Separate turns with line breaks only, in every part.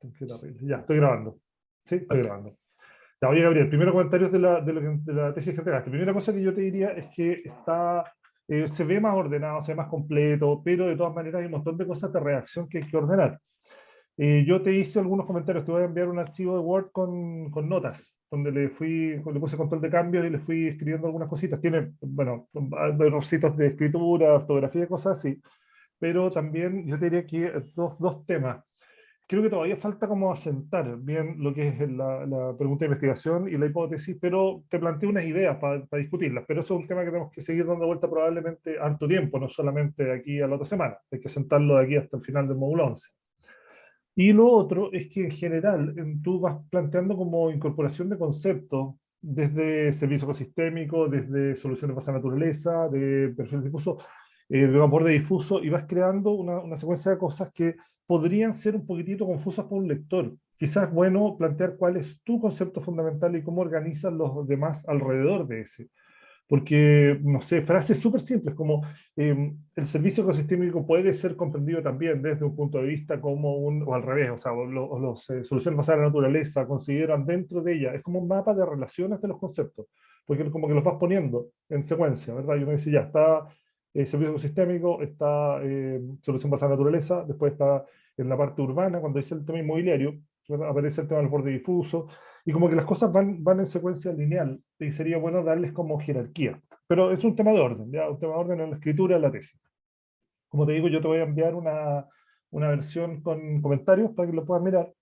Qué terrible. Ya, estoy grabando. Sí, estoy grabando. Ya, oye, Gabriel, primero comentarios de la tesis que entregaste. Primera cosa que yo te diría es que se ve más ordenado, se ve más completo, pero de todas maneras hay un montón de cosas de redacción que hay que ordenar. Yo te hice algunos comentarios, te voy a enviar un archivo de Word con notas, donde le puse control de cambios y le fui escribiendo algunas cositas. Tiene, bueno, errorcitos de escritura, ortografía, cosas así, pero también yo te diría que dos temas. Creo que todavía falta como asentar bien lo que es la pregunta de investigación y la hipótesis, pero te planteo unas ideas para discutirlas, pero eso es un tema que tenemos que seguir dando vuelta probablemente harto tiempo, no solamente de aquí a la otra semana, hay que sentarlo de aquí hasta el final del módulo 11. Y lo otro es que en general tú vas planteando como incorporación de conceptos desde servicio ecosistémico, desde soluciones basadas en naturaleza, de perfil difuso, de vapor de difuso, y vas creando una secuencia de cosas que podrían ser un poquitito confusas para un lector. Quizás es bueno plantear cuál es tu concepto fundamental y cómo organizas los demás alrededor de ese. Porque, no sé, frases súper simples como el servicio ecosistémico puede ser comprendido también desde un punto de vista como o al revés, o sea, los soluciones basadas en la naturaleza consideran dentro de ella, es como un mapa de relaciones de los conceptos, porque como que los vas poniendo en secuencia, ¿verdad? Y uno dice, ya, está servicio ecosistémico, está solución basada en la naturaleza, después está en la parte urbana, cuando dice el tema inmobiliario, ¿verdad? Aparece el tema del borde difuso, y como que las cosas van en secuencia lineal, y sería bueno darles como jerarquía. Pero es un tema de orden, ¿ya? Un tema de orden en la escritura de la tesis. Como te digo, yo te voy a enviar una versión con comentarios para que lo puedas mirar,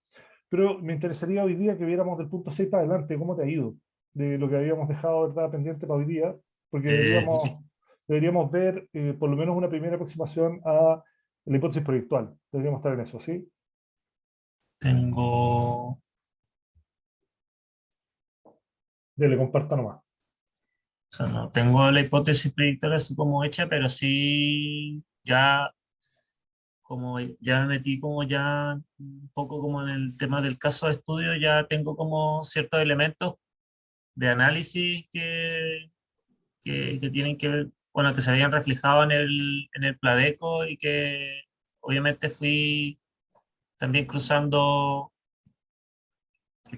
pero me interesaría hoy día que viéramos del punto 6 para adelante, cómo te ha ido, de lo que habíamos dejado, ¿verdad?, pendiente para hoy día, porque
Eh,
deberíamos ver por lo menos una primera aproximación a la hipótesis proyectual. Deberíamos estar en eso, ¿sí?
tengo,
Dele, comparta nomás.
o sea, no tengo la hipótesis predictora así como hecha, pero sí ya como ya me metí como ya un poco como en el tema del caso de estudio, ya tengo como ciertos elementos de análisis que tienen que ver, bueno, que se habían reflejado en el Pladeco y que obviamente fui también cruzando,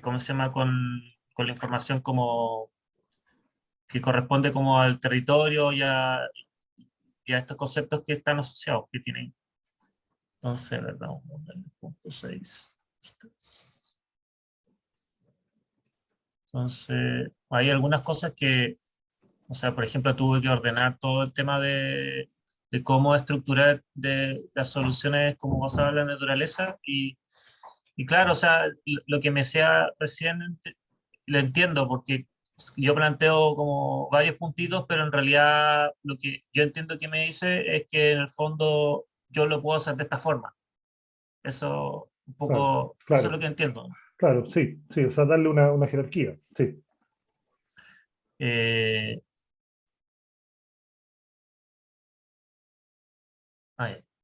¿cómo se llama?, con la información como que corresponde como al territorio y a estos conceptos que están asociados, que tienen. Entonces, ¿verdad? Vamos a ver el punto 6. Entonces, hay algunas cosas que, o sea, por ejemplo, tuve que ordenar todo el tema de cómo estructurar de las soluciones como basadas en la naturaleza y claro, o sea, lo que me sea recién lo entiendo porque yo planteo como varios puntitos, pero en realidad lo que yo entiendo que me dice es que en el fondo yo lo puedo hacer de esta forma. Eso un
Claro,
poco, eso es lo
claro,
que entiendo.
claro, sí, sí, o sea, darle una jerarquía, sí.
Eh,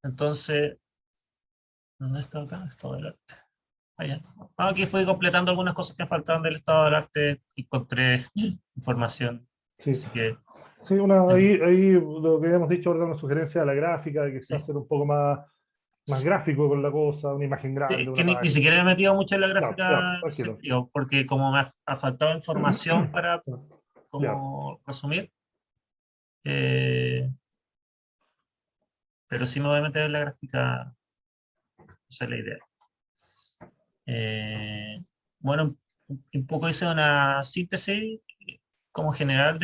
entonces, ¿dónde está acá? Estado del arte. Ya. Aquí fui completando algunas cosas que me faltaban del estado del arte y encontré información.
Sí,
Así que,
sí, ahí lo que habíamos dicho, ¿verdad? Una sugerencia de la gráfica, de que se
sí.
hace un poco más gráfico con la cosa, una imagen grande,
Sí,
una
que ni
página.
siquiera me he metido mucho en la
Ya, ya,
gráfica en ese
tranquilo.
sentido, porque como me ha faltado información para
Ya,
como resumir, eh, pero sí me voy a meter en la gráfica, esa es la idea. Eh, bueno, un poco hice una síntesis como general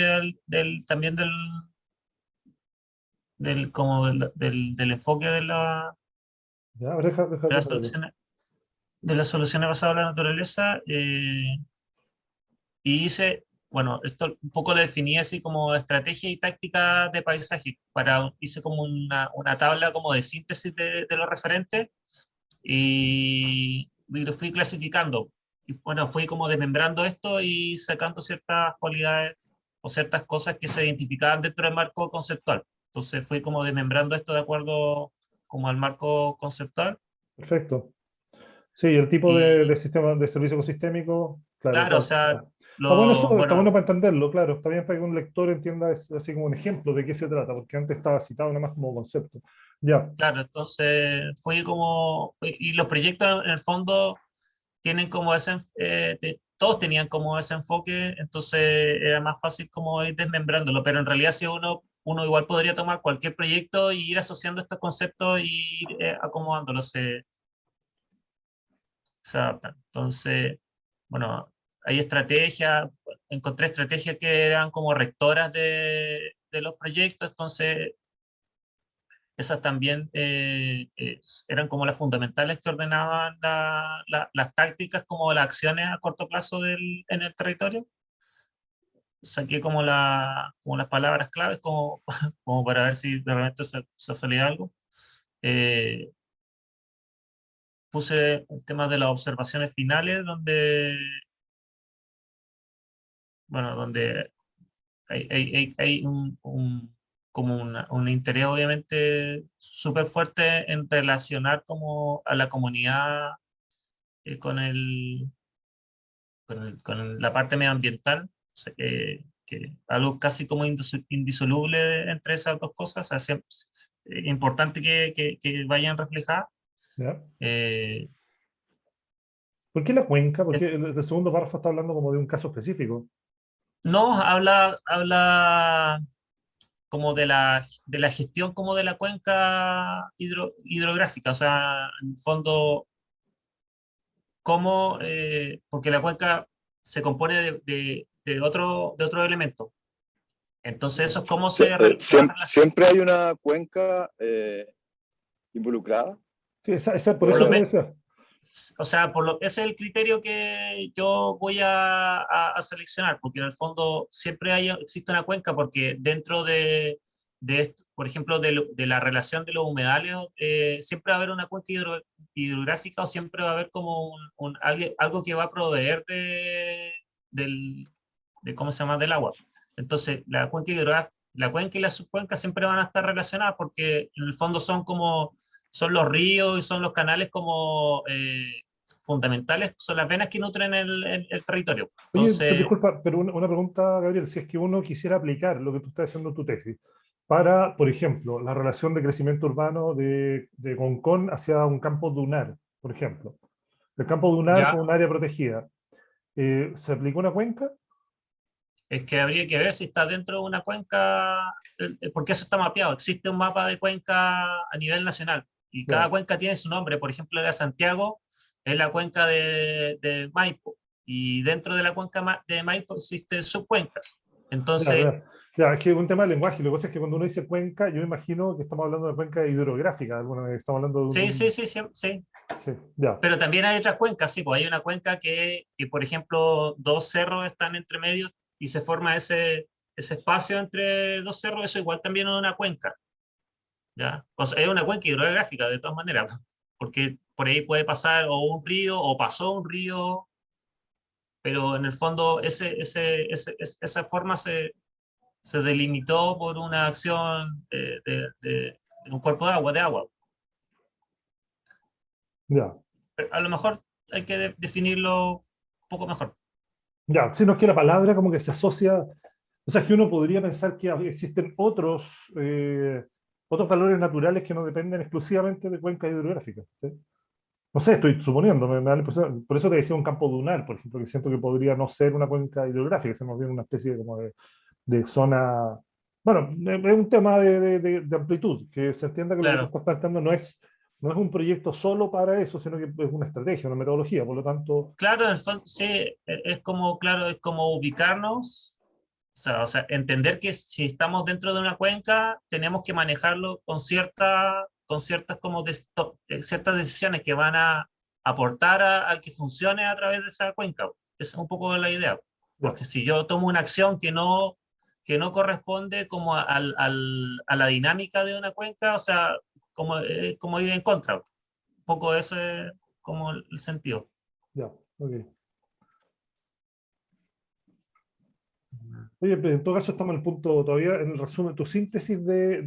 también del enfoque
ya, a ver,
de las
déjame verlo.
soluciones, de las soluciones basadas en la naturaleza. Y hice, bueno, esto un poco lo definí así como estrategia y táctica de paisaje. Hice como una tabla como de síntesis de los referentes y lo fui clasificando. Y bueno, fui como desmembrando esto y sacando ciertas cualidades o ciertas cosas que se identificaban dentro del marco conceptual. Entonces fui como desmembrando esto de acuerdo como al marco conceptual.
Perfecto. Sí, el tipo de
Y
sistema de servicio ecosistémico, claro,
claro, o sea,
está bueno eso, está bueno
bueno,
para entenderlo, claro, está bien para que un lector entienda así como un ejemplo de qué se trata, porque antes estaba citado nada más como concepto. Ya,
Claro, entonces fue como, y los proyectos en el fondo tienen como ese, todos tenían como ese enfoque, entonces era más fácil como ir desmembrándolo, pero en realidad si uno igual podría tomar cualquier proyecto y ir asociando estos conceptos y ir acomodándolos, se adaptan. Entonces, bueno, hay estrategias, encontré estrategias que eran como rectoras de los proyectos, entonces esas también eran como las fundamentales que ordenaban las tácticas como las acciones a corto plazo en el territorio. Saqué como las palabras claves como, como para ver si de repente se salía algo. Eh, Puse el tema de las observaciones finales donde hay como un interés obviamente súper fuerte en relacionar como a la comunidad con con la parte medioambiental, o sea, que algo casi como indisoluble entre esas dos cosas, o sea, es importante que vayan reflejadas.
ya.
Eh,
¿Por qué la cuenca?
es-
Porque el segundo párrafo está hablando como de un caso específico.
no, habla como de la gestión como de la cuenca hidrográfica, o sea, en el fondo, cómo, porque la cuenca se compone de otro elemento. Entonces, eso es cómo se va a relacionar.
Siempre hay una cuenca involucrada.
Sí, por
Por
eso
lo
te lo
menos,
decía.
o sea, ese es el criterio que yo voy a seleccionar, porque en el fondo siempre existe una cuenca, porque dentro por ejemplo, de la relación de los humedales, siempre va a haber una cuenca hidrográfica o siempre va a haber como algo que va a proveer del, ¿cómo se llama?, del agua. Entonces, la cuenca y la subcuenca siempre van a estar relacionadas porque en el fondo son los ríos y son los canales como fundamentales, son las venas que nutren el territorio.
Oye,
Entonces,
disculpa, pero una pregunta, Gabriel, si es que uno quisiera aplicar lo que tú estás haciendo en tu tesis para, por ejemplo, la relación de crecimiento urbano de Concón hacia un campo dunar, por ejemplo, el campo dunar
ya
como un área protegida, ¿se aplicó una cuenca?
es que habría que ver si está dentro de una cuenca, porque eso está mapeado. Existe un mapa de cuenca a nivel nacional y cada
Ya,
cuenca tiene su nombre. Por ejemplo, la de Santiago es la cuenca de Maipo y dentro de la cuenca de Maipo existen subcuencas.
ya,
Entonces,
ya. Ya, es que es un tema de lenguaje. Lo que pasa es que cuando uno dice cuenca, yo imagino que estamos hablando de cuenca hidrográfica, alguna vez estamos hablando de
sí, sí, sí, sí, sí.
sí, ya,
Pero también hay otras cuencas, sí, pues hay una cuenca por ejemplo, dos cerros están entre medios y se forma ese espacio entre dos cerros, eso igual también es una cuenca, ¿ya? O sea, es una cuenca hidrográfica de todas maneras, porque por ahí puede pasar o un río o pasó un río, pero en el fondo esa forma se delimitó por una acción de un cuerpo de agua.
ya.
Pero a lo mejor hay que definirlo un poco mejor.
Ya, sino que la palabra como que se asocia, o sea, es que uno podría pensar que existen otros valores naturales que no dependen exclusivamente de cuencas hidrográficas. ¿Sí? No sé, estoy suponiendo, me da la impresión, por eso te decía un campo dunar, por ejemplo, que siento que podría no ser una cuenca hidrográfica, sino más bien una especie de, como de zona, bueno, es un tema de amplitud, que se entienda que lo que tú
Claro.
estás planteando no es un proyecto solo para eso, sino que es una estrategia, una metodología, por lo tanto,
Claro, en el fondo, sí, es como, claro, es como ubicarnos, o sea, entender que si estamos dentro de una cuenca, tenemos que manejarlo con ciertas, como ciertas decisiones que van a aportar al que funcione a través de esa cuenca. Esa es un poco la idea.
ya,
Porque si yo tomo una acción que no corresponde como a la dinámica de una cuenca, o sea, como ir en contra. Un poco ese como el sentido.
ya, ok. Oye, pero en todo caso estamos en el punto todavía, en el resumen, tu síntesis del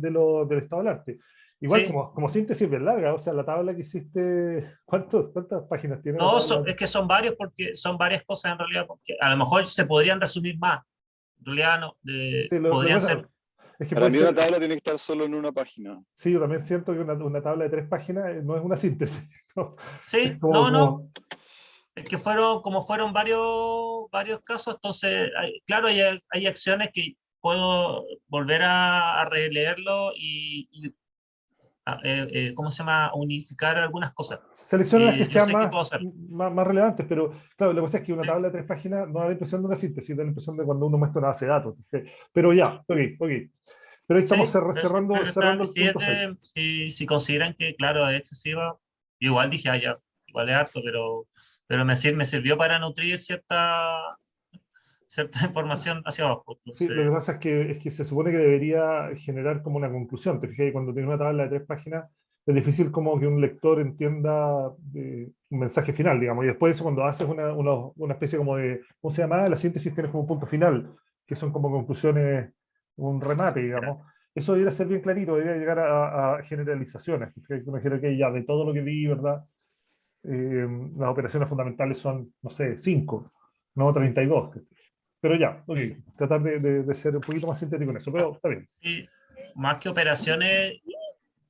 estado del arte. Igual
Sí,
como síntesis bien larga, o sea, la tabla que hiciste, ¿cuántas páginas tiene la
no,
tabla?
es que son varios porque son varias cosas en realidad, porque a lo mejor se podrían resumir más. En realidad no,
Sí, lo que
podrían
pasa,
ser.
Es que
Para
puede
mí
ser,
una tabla tiene que estar solo en una página.
sí, yo también siento que una tabla de 3 páginas no es una síntesis, ¿no? Es
Sí,
como,
no, no,
como,
es que como fueron varios casos, entonces, claro, hay acciones que puedo volver a releerlo y ¿cómo se llama? Unificar algunas cosas.
selecciona las que
Yo
sean
sé que puedo hacer.
más relevantes, pero claro, lo que pasa es que una
Sí,
tabla de 3 páginas no da la impresión de una síntesis, da la impresión de cuando uno muestra una base de datos. ¿Sí? Pero ya, ok, ok. Pero ahí estamos
sí, pero sí,
cerrando,
pero está,
cerrando el punto 6.
si consideran que, claro, es excesiva, yo igual dije, ya, igual es harto, pero me sirvió para nutrir cierta información hacia abajo.
Sí, lo que
Entonces,
pasa es que se supone que debería generar como una conclusión. Te fijas que cuando tiene una tabla de 3 páginas, es difícil como que un lector entienda un mensaje final, digamos. Y después eso, cuando haces una especie como de, ¿cómo se llama? La síntesis tienes como un punto final, que son como conclusiones, un remate,
ya,
digamos. Eso debería ser bien clarito, debería llegar a generalizaciones. Te fijas que uno dijera que ya de todo lo que vi, ¿verdad? Las operaciones fundamentales son, no sé, 5, no 32. Pero ya, ok,
mm,
tratar de ser un poquito más sintético en eso,
ah,
pero está bien.
sí, más que operaciones,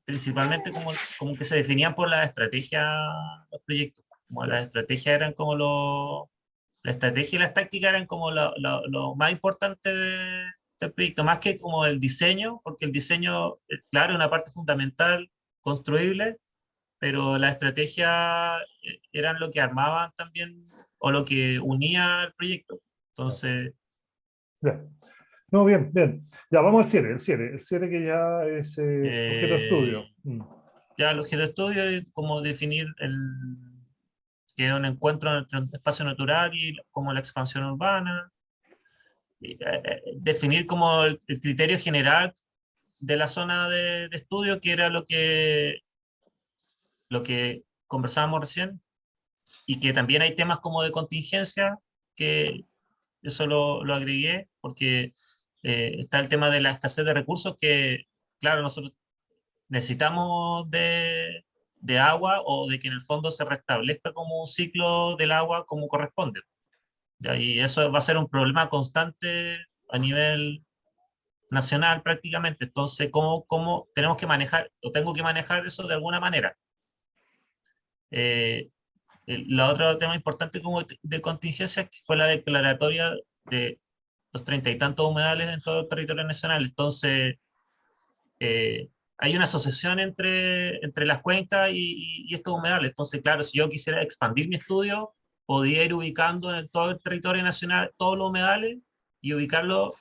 principalmente como que se definían por la estrategia los proyectos. Como
Ya,
las estrategias eran como la estrategia y las tácticas eran como lo más importante del proyecto, más que como el diseño, porque el diseño, claro, es una parte fundamental, construible, pero la estrategia eran lo que armaban también o lo que unía al proyecto.
ya,
Entonces,
ya. No, bien, bien. Ya, vamos al 7, el siete que ya es objeto de
eh,
estudio.
ya el objeto de estudio es como definir que es un encuentro entre un espacio natural y como la expansión urbana, definir como el criterio general de la zona de estudio, que era lo que conversábamos recién, y que también hay temas como de contingencia, que eso lo agregué, porque está el tema de la escasez de recursos, que claro, nosotros necesitamos de agua o de que en el fondo se restablezca como un ciclo del agua como corresponde. ¿Ya? Y eso va a ser un problema constante a nivel nacional prácticamente. Entonces, ¿cómo tenemos que manejar, o tengo que manejar eso de alguna manera? Eh, la otra tema importante como de contingencia que fue la declaratoria de los 30 y tantos humedales en todo el territorio nacional. Entonces, hay una asociación entre las cuencas y estos humedales. Entonces, claro, si yo quisiera expandir mi estudio, podría ir ubicando en todo el territorio nacional todos los humedales y ubicarlos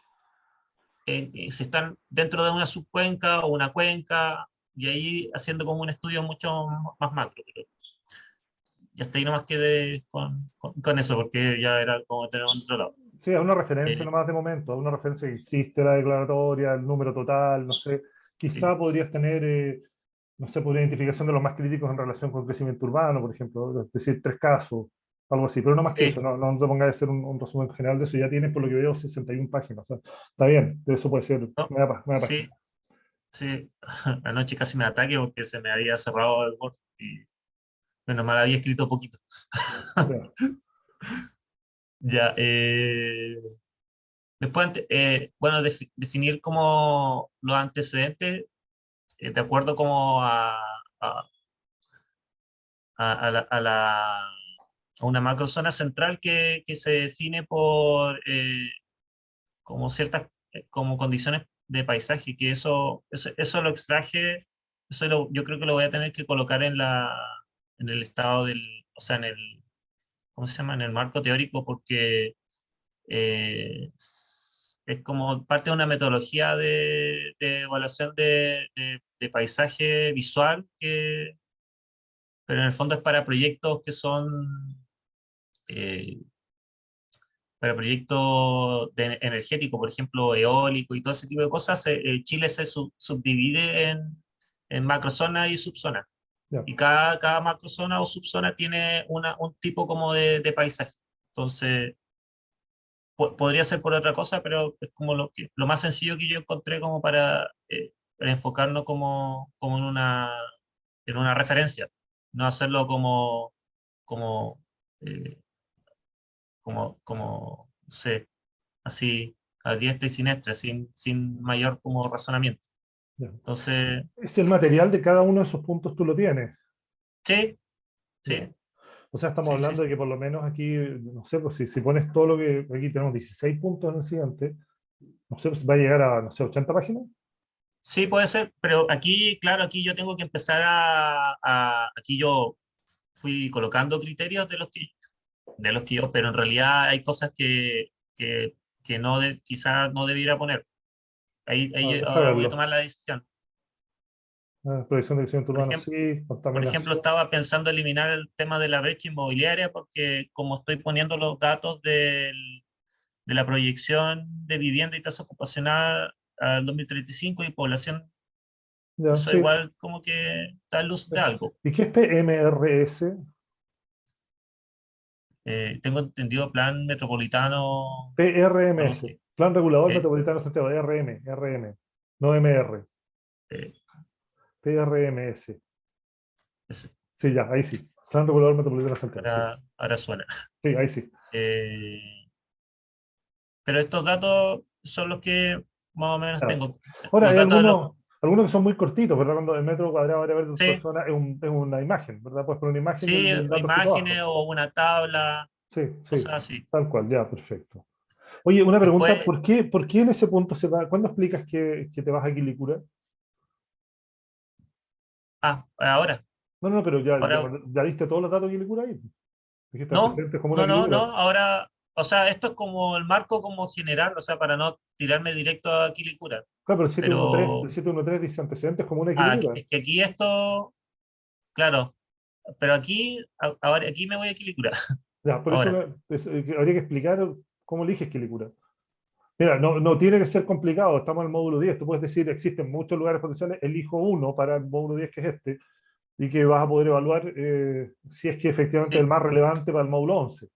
si están dentro de una subcuenca o una cuenca, y ahí haciendo como un estudio mucho más macro. Pero ya está ahí nomás quedé con eso, porque ya era como tener en otro lado.
Sí, es una referencia
Eh,
nomás de momento, es una referencia que existe la declaratoria, el número total, no sé.
sí,
Quizá podrías tener, no sé, por identificación de los más críticos en relación con el crecimiento urbano, por ejemplo, es decir, 3 casos, algo así, pero no más que eso,
sí,
no te pongas a hacer un resumen general de eso, ya tienes, por lo que veo, 61 páginas, o sea, está bien, eso puede ser
no,
media página.
sí, sí. Anoche casi me ataque porque se me había cerrado el Word y menos mal había escrito poquito.
Ya.
Ya, después, bueno, definir como los antecedentes de acuerdo como a una macrozona central que se define por como ciertas como condiciones de paisaje, que eso lo extraje, yo creo que lo voy a tener que colocar en el estado o sea, ¿cómo se llama? En el marco teórico, porque es como parte de una metodología de evaluación de paisaje visual, pero en el fondo es para proyectos que son eh, para proyectos energéticos, por ejemplo, eólico y todo ese tipo de cosas. Chile se subdivide en macrozonas y subzonas.
Ya.
Y cada macrozona o subzona tiene un tipo como de paisaje. Entonces, podría ser por otra cosa, pero es como lo más sencillo que yo encontré como para enfocarnos como en una referencia, no hacerlo como, eh, no sé, así a diestra y siniestra, sin mayor como razonamiento.
Ya.
Entonces,
Es el material de cada uno de esos puntos, tú lo tienes.
sí,
Ya.
sí,
O sea, estamos
sí, sí,
hablando de
sí.
que por lo menos aquí, no sé, pues si pones todo lo que aquí tenemos 16 puntos en el siguiente, no sé, pues va a llegar a, no sé, 80 páginas.
Sí, puede ser, pero aquí, claro, aquí yo tengo que empezar aquí yo fui colocando criterios de los que yo, pero en realidad hay cosas que no quizás no debiera poner.
Ah, deja
Ahora voy a
verlo.
tomar la decisión.
Previsión de crecimiento
Por
urbano,
ejemplo,
sí,
por ejemplo,
contaminación.
estaba pensando eliminar el tema de la brecha inmobiliaria porque como estoy poniendo los datos de la proyección de vivienda y tasa ocupacional al 2035 y población,
Ya,
eso
sí.
igual como que da luz de algo.
¿Y qué es PMRS?
Tengo entendido plan metropolitano, algo
PRMS,
así.
Plan Regulador
Eh,
Metropolitano de Santiago, RM, no MR,
eh,
PRMS.
eso,
Sí, ya, ahí sí. Plan Regulador Metropolitano de Santiago, sí.
ahora suena.
Sí, ahí sí.
Eh, pero estos datos son los que más o menos
Claro.
tengo.
Ahora,
Los
hay
datos de los...
algunos que son muy cortitos, ¿verdad? Cuando el metro cuadrado área verde de una
Sí,
persona es una imagen, ¿verdad? Puedes poner una imagen y
sí,
el
o
dato escrito
imágenes
abajo.
o una tabla,
Sí, sí,
cosas así.
tal cual, ya, perfecto. Oye, una pregunta,
Después,
por qué en ese punto se va? ¿Cuándo explicas que te vas a Quilicura?
ahora,
No, no, pero
ahora,
ya diste todos los datos de Quilicura ahí. Dijiste
no,
antecedentes como una
no, no, no,
Quilicura.
ahora, o sea, esto es como el marco como general, o sea, para no tirarme directo a Quilicura,
Claro, pero el
pero
713 dice antecedentes como una Quilicura.
es que aquí esto, claro, pero aquí, ahora, aquí me voy a Quilicura,
Ya, por eso
ahora,
habría que explicar cómo eliges Quilicura. Mira, no, no tiene que ser complicado, estamos en el módulo 10. Tú puedes decir, existen muchos lugares potenciales, elijo uno para el módulo 10 que es este, y que vas a poder evaluar si es que efectivamente es el
sí.
más relevante para el módulo 11.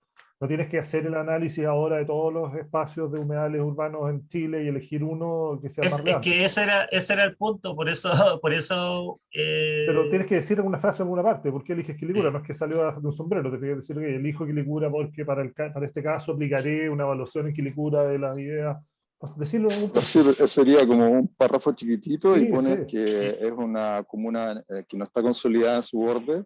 No tienes que hacer el análisis ahora de todos los espacios de humedales urbanos en Chile y elegir uno que sea el más
Es
relevante.
que ese era el punto, por eso, por eso,
Pero tienes que decir alguna frase en alguna parte, ¿por qué eliges Quilicura?
sí.
No es que salió de un sombrero, te tienes que decir que elijo Quilicura porque para este caso aplicaré una evaluación en Quilicura de las ideas. Decirlo en algún
Es
punto.
decir, sería como un párrafo chiquitito y
Sí,
pones
sí.
que
Sí.
es una comuna que no está consolidada en su borde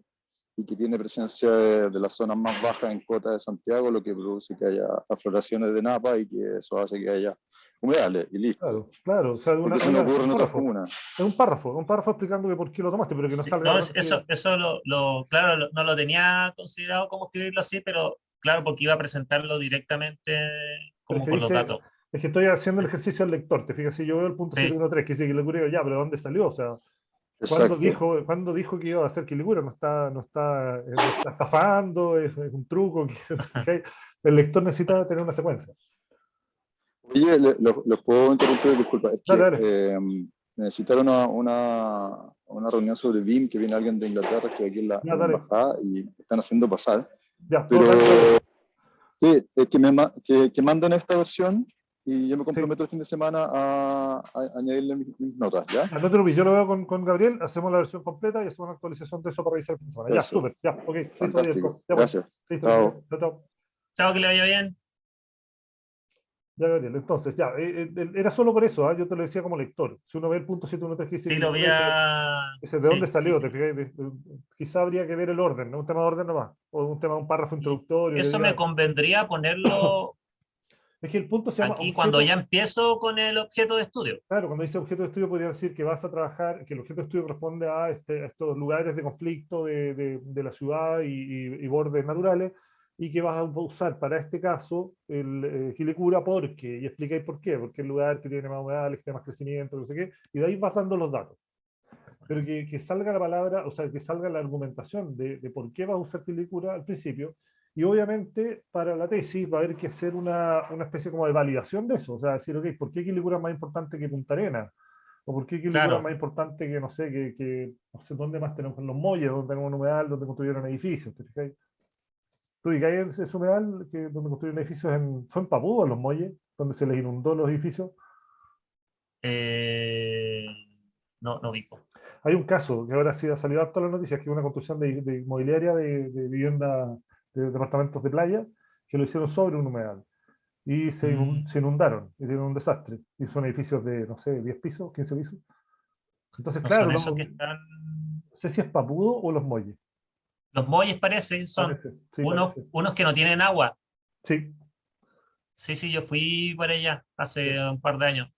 y que tiene presencia de las zonas más bajas en cotas de Santiago, lo que produce que haya afloraciones de napa y que eso hace que haya humedales y listo.
Claro, claro. O sea,
Porque eso no ocurre
un
en otras
párrafo.
comunas.
Es un párrafo explicando que por qué lo tomaste, pero que no
Sí,
salga de
no,
repente así.
eso claro, no lo tenía considerado como escribirlo así, pero claro, porque iba a presentarlo directamente
Pero es
como
que
con los
dice,
datos.
es que estoy haciendo el
Sí,
ejercicio del lector. Te fijas, si yo veo el punto
sí,
713, que dice que le digo, ya, pero ¿dónde salió? O sea,
Exacto.
¿cuándo dijo que iba a hacer Quilicura? No está estafando, es un truco. ¿Fijai? El lector necesita tener una secuencia.
Oye, los puedo interrumpir, disculpa. Es
Dale,
que
dale.
necesitaron una reunión sobre BIM, que viene alguien de Inglaterra, estoy aquí
Ya,
en la
dale.
embajada y están haciendo pasar.
Ya, no,
Pero
dale, dale.
sí, es que manden esta versión y yo me
Sí.
comprometo el fin de semana a añadirle mis notas, ¿ya?
Ya, no te preocupes, yo lo veo con Gabriel, hacemos la versión completa y hacemos una actualización de eso para revisar el fin de semana. Ya,
Eso,
súper, ya, ok, listo,
fantástico.
Ya pues,
Gracias.
listo, que
Chao.
chao, chao.
chao, que le vaya bien.
Ya, Gabriel, entonces, ya, era solo por eso, ¿ah? Yo te lo decía como lector. Si uno ve el punto 713 que dice
Sí, lo vi
Quilicura, dice, ¿de dónde
Sí, sí,
salió?
sí.
¿Te fijas? Quizá habría que ver el orden, ¿no? Un tema de orden nomás, o un tema, un párrafo
Y
introductorio que
eso me
diga,
convendría ponerlo
es que el punto se llama
aquí cuando ya
objeto,
empiezo con el objeto de estudio.
claro, cuando dice objeto de estudio podría decir que vas a trabajar, que el objeto de estudio corresponde a, a estos lugares de conflicto de la ciudad y bordes naturales, y que vas a usar para este caso el Quilicura porque, y explicáis por qué, porque es el lugar que tiene más humedales, que tiene más crecimiento, no sé qué, y de ahí vas dando los datos. Pero que salga la palabra, o sea, que salga la argumentación de por qué vas a usar Quilicura al principio, y obviamente para la tesis va a haber que hacer una especie como de validación de eso, o sea, decir, ok, ¿por qué Quilicura es más importante que Punta Arenas? ¿O por qué Quilicura es
Claro,
más importante que, no sé, no sé, dónde más tenemos los Molles, donde tenemos un humedal, donde construyeron edificios? ¿Te fijáis? ¿Tú ubicáis ese humedal donde construyeron edificios fue en Papúa, los Molles, donde se les inundó los edificios?
eh, no, no vi.
Hay un caso que ahora sí ha salido harto en las noticias, que es una construcción de inmobiliaria de vivienda, de departamentos de playa, que lo hicieron sobre un humedal. y
Mm.
se inundaron, y tienen un desastre. Y son edificios de, no sé, 10 pisos, 15 pisos. Entonces,
No
claro,
son esos
no,
que
no
están.
sé si es Papudo o Los Molles.
Los muelles parece, son
Parece, sí,
unos,
parece.
unos que no tienen agua.
Sí,
Sí, sí, yo fui para allá hace
sí.
un par de años.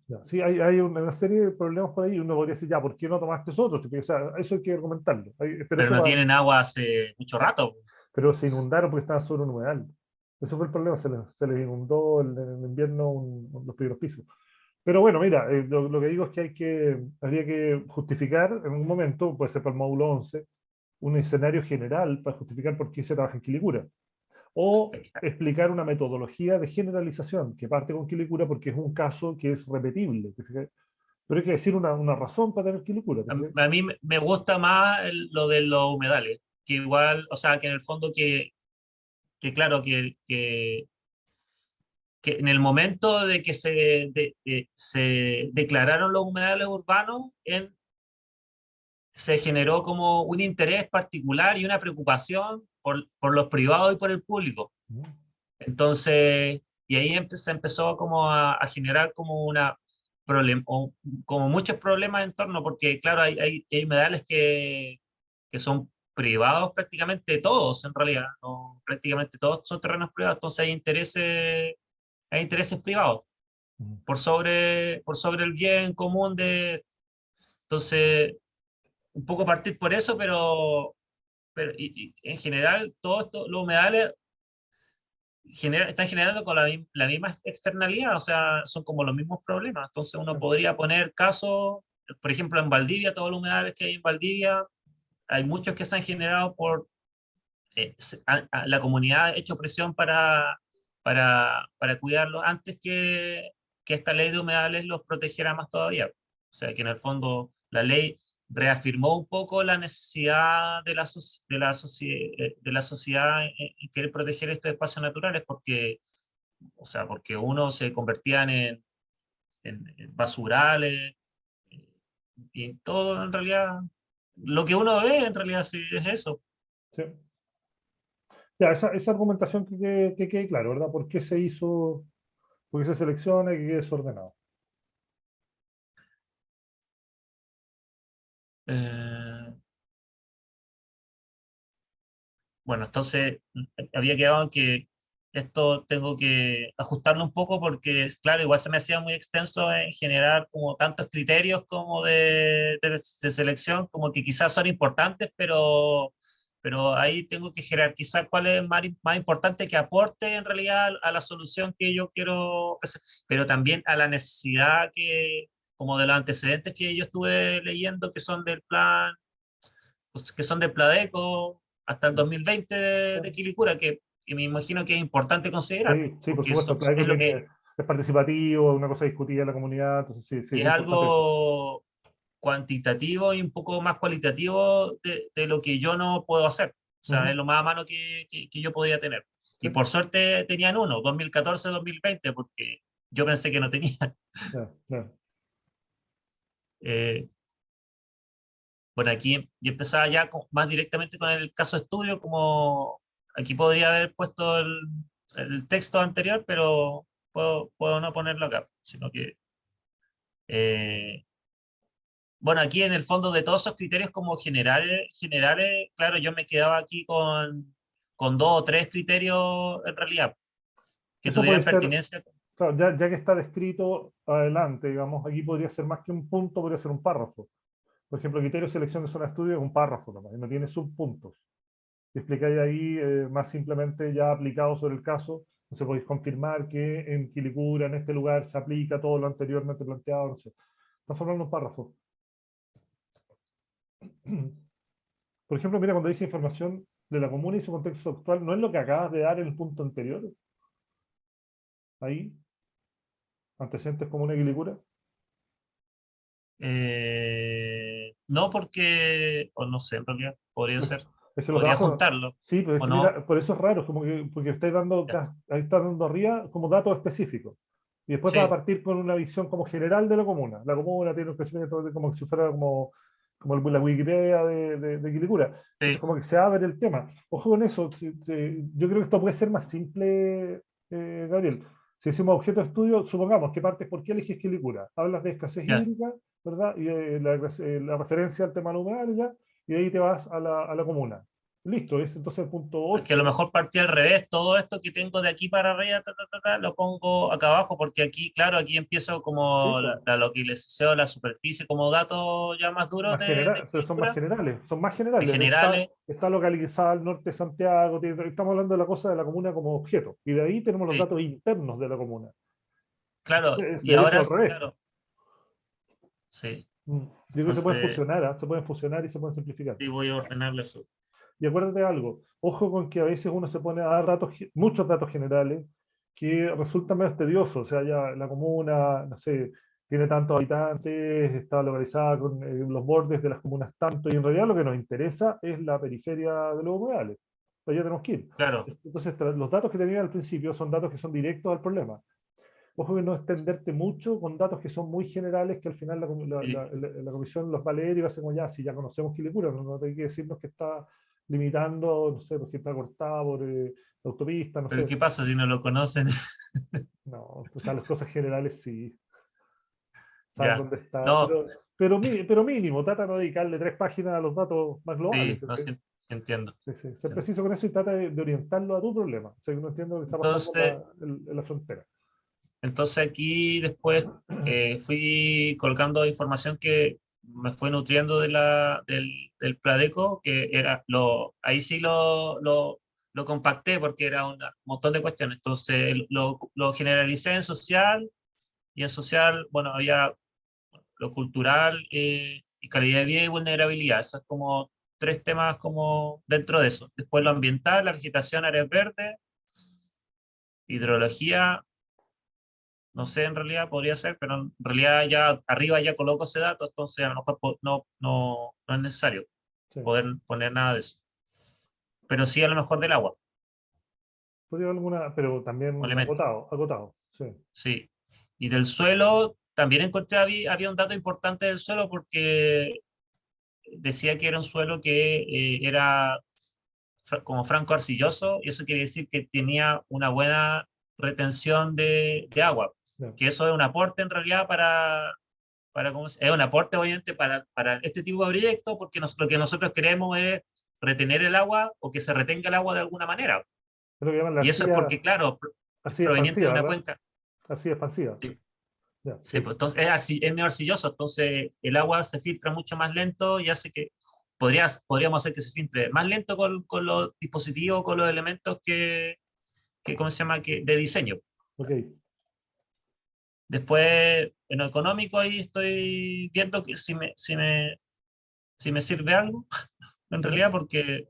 Ya. Sí, hay una serie de problemas por ahí. Y uno podría decir, ya, ¿por qué no tomaste otros? O sea, eso hay que argumentarlo. Pero,
Pero
eso
no
va,
tienen agua hace mucho rato.
pero se inundaron porque estaban sobre un humedal. Eso fue el problema, se les inundó en invierno los primeros pisos. Pero bueno, mira, lo que digo es que habría que justificar en un momento, puede ser para el módulo 11, un escenario general para justificar por qué se trabaja en Quilicura. O explicar una metodología de generalización que parte con Quilicura porque es un caso que es repetible. Pero hay que decir una razón para tener Quilicura.
A mí me gusta más lo de los humedales, que igual, o sea, que en el fondo que claro, que en el momento de que se declararon los humedales urbanos, se generó como un interés particular y una preocupación por los privados y por el público. Entonces, y ahí se empezó como a generar como como muchos problemas en torno, porque claro, hay humedales que son privados prácticamente todos, en realidad, no, prácticamente todos son terrenos privados, entonces hay intereses privados por sobre el bien común entonces, un poco partir por eso, pero en general, todos los humedales están generando con la misma externalidad, o sea, son como los mismos problemas. Entonces uno podría poner casos, por ejemplo, en Valdivia, todos los humedales que hay en Valdivia, hay muchos que se han generado la comunidad ha hecho presión para cuidarlos antes que esta ley de humedales los protegiera más todavía. O sea, que en el fondo la ley reafirmó un poco la necesidad de la sociedad en querer proteger estos espacios naturales porque, o sea, porque uno se convertían en basurales y todo en realidad, lo que uno ve en realidad sí es eso.
Sí. Ya, esa argumentación que quede claro, ¿verdad? ¿Por qué se hizo, por qué se selecciona y que quede desordenado?
Eh, Bueno, entonces había quedado en que esto tengo que ajustarlo un poco porque, claro, igual se me hacía muy extenso en generar como tantos criterios como de selección, como que quizás son importantes, pero ahí tengo que jerarquizar cuál es más importante que aporte en realidad a la solución que yo quiero, pero también a la necesidad como de los antecedentes que yo estuve leyendo, que son del plan pues, que son de Pladeco hasta el 2020 de Quilicura, que me imagino que es importante considerar,
Sí, sí, por
porque
supuesto,
eso
claro,
es lo que
es participativo, es una cosa discutida en la comunidad, entonces sí, sí, es
es
importante eso.
algo cuantitativo y un poco más cualitativo de lo que yo no puedo hacer. O sea, es
Ujú,
lo más a mano que yo podía tener.
sí,
Y por suerte tenían uno, 2014-2020, porque yo pensé que no tenía.
ya, ya.
Eh, bueno, aquí yo empezaba ya más directamente con el caso de estudio, como aquí podría haber puesto el texto anterior, pero puedo no ponerlo acá, sino que, eh, bueno, aquí en el fondo de todos esos criterios como generales, claro, yo me quedaba aquí con dos o tres criterios en realidad que
Eso puede
tuvieran
ser,
pertinencia.
claro, ya que está descrito adelante, digamos, aquí podría ser más que un punto, podría ser un párrafo. Por ejemplo, criterio de selección de zona de estudio es un párrafo nomás, y no tiene subpuntos. Y explicáis ahí más simplemente ya aplicado sobre el caso, no sé, podéis confirmar que en Quilicura, en este lugar, se aplica todo lo anteriormente planteado, no sé. Está formando un párrafo. Por ejemplo, mira, cuando dice información de la comuna y su contexto actual, ¿no es lo que acabas de dar en el punto anterior? Ahí, antecedentes comuna y Quilicura.
No porque, o no sé, en realidad, podría
Es,
ser,
es que los
podría
trabajos,
juntarlo,
sí, pero es
o
que
no.
mira, por eso es raro, es como que, porque estáis dando,
Ya.
ahí está dando arriba como datos específicos. Y después va a
Sí,
partir con una visión como general de la comuna. La comuna tiene un crecimiento como si fuera como la Wikipedia de Quilicura. Entonces,
sí.
como que se abre el tema. Ojo con eso, yo creo que esto puede ser más simple, Gabriel. Si decimos objeto de estudio, supongamos que partes por qué eliges Quilicura. Hablas de escasez
Ya.
hídrica, ¿verdad? Y la referencia al tema de la humedad, ya, y de ahí te vas a la comuna. Listo, es entonces el punto
Porque a lo
8.
mejor partí al revés, todo esto que tengo de aquí para arriba, lo pongo acá abajo, porque aquí, claro, aquí empiezo
Sí,
como
pues,
la localización, la superficie, como datos ya más duros
más
de
general, pero
escritura,
son más
de
generales.
generales,
Está localizada al norte de Santiago, estamos hablando de la cosa de la comuna como objeto, y de ahí tenemos los
sí,
datos internos de la comuna.
claro,
Es
y
derecho
ahora,
al revés.
claro, sí,
Yo creo que se pueden
entonces
fusionar, ¿ah? Se pueden fusionar y se pueden simplificar.
sí voy a ordenarle eso.
Y acuérdate de algo, ojo con que a veces uno se pone a dar datos, muchos datos generales que resultan menos tediosos. O sea, ya la comuna, no sé, tiene tantos habitantes, está localizada con los bordes de las comunas tanto, y en realidad lo que nos interesa es la periferia de los humedales. Allá tenemos que ir.
Claro,
Entonces, los datos que tenía al principio son datos que son directos al problema. Ojo que no extenderte mucho con datos que son muy generales, que al final
sí,
la comisión los va a leer y va a ser como ya, si ya conocemos Quilicura, no hay que decirnos que está limitando, no sé, porque está cortada por autopista, no
pero
sé.
¿qué pasa si no lo conocen?
No, o sea, las cosas generales sí, saben
Ya,
dónde está,
no,
pero mínimo, trata de no dedicarle 3 páginas a los datos más globales.
sí, no, sí, sí entiendo,
Sí, sí, ser
entiendo.
preciso con eso y trata de orientarlo a tu problema. O sea, que no entiendo lo que está pasando en
Entonces,
en la frontera.
entonces aquí después fui colocando información que me fue nutriendo del Pladeco, que era ahí sí lo compacté porque era un montón de cuestiones. Entonces lo generalicé en social, y en social, bueno, había lo cultural y calidad de vida y vulnerabilidad. Esos como tres temas como dentro de eso. Después lo ambiental, la vegetación, áreas verdes, hidrología. No sé, en realidad podría ser, pero en realidad ya arriba ya coloco ese dato, entonces a lo mejor no es necesario
Sí.
poder poner nada de eso. Pero sí a lo mejor del agua,
Podría haber alguna, pero
como
también
elemento,
agotado, sí.
sí. Y del suelo, también encontré, había un dato importante del suelo porque decía que era un suelo que era como franco arcilloso, y eso quiere decir que tenía una buena retención de agua,
Ya.
que eso es un aporte en realidad es un aporte obviamente para este tipo de proyectos, porque lo que nosotros queremos es retener el agua o que se retenga el agua de alguna manera.
Es lo que llaman la
Y eso es porque, claro, es
arcilla
proveniente de
expansiva,
una
¿verdad?
cuenca.
Arcilla expansiva.
Sí,
Ya,
sí,
sí.
pues, entonces es así, es medio arcilloso, entonces el agua se filtra mucho más lento y hace que podríamos hacer que se filtre más lento con los dispositivos, con los elementos ¿cómo se llama? De diseño.
Ok.
Después, en lo económico, ahí estoy viendo que si me sirve algo, en
Ya.
realidad, porque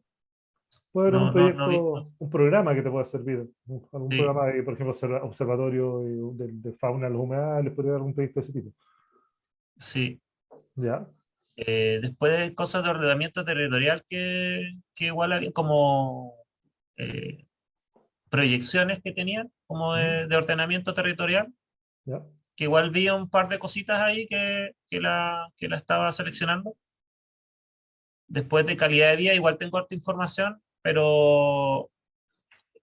Puede haber un
no vi.
proyecto, un programa que te pueda servir. Algún
Sí,
programa de, por ejemplo, observatorio de fauna de los humedales, podría haber algún proyecto de ese tipo.
sí.
Ya.
Después, cosas de ordenamiento territorial que igual había, como eh, proyecciones que tenían, como
¿Mm?
de ordenamiento territorial,
Ya.
que igual vi un par de cositas ahí que la estaba seleccionando. Después de calidad de vida, igual tengo harta información, pero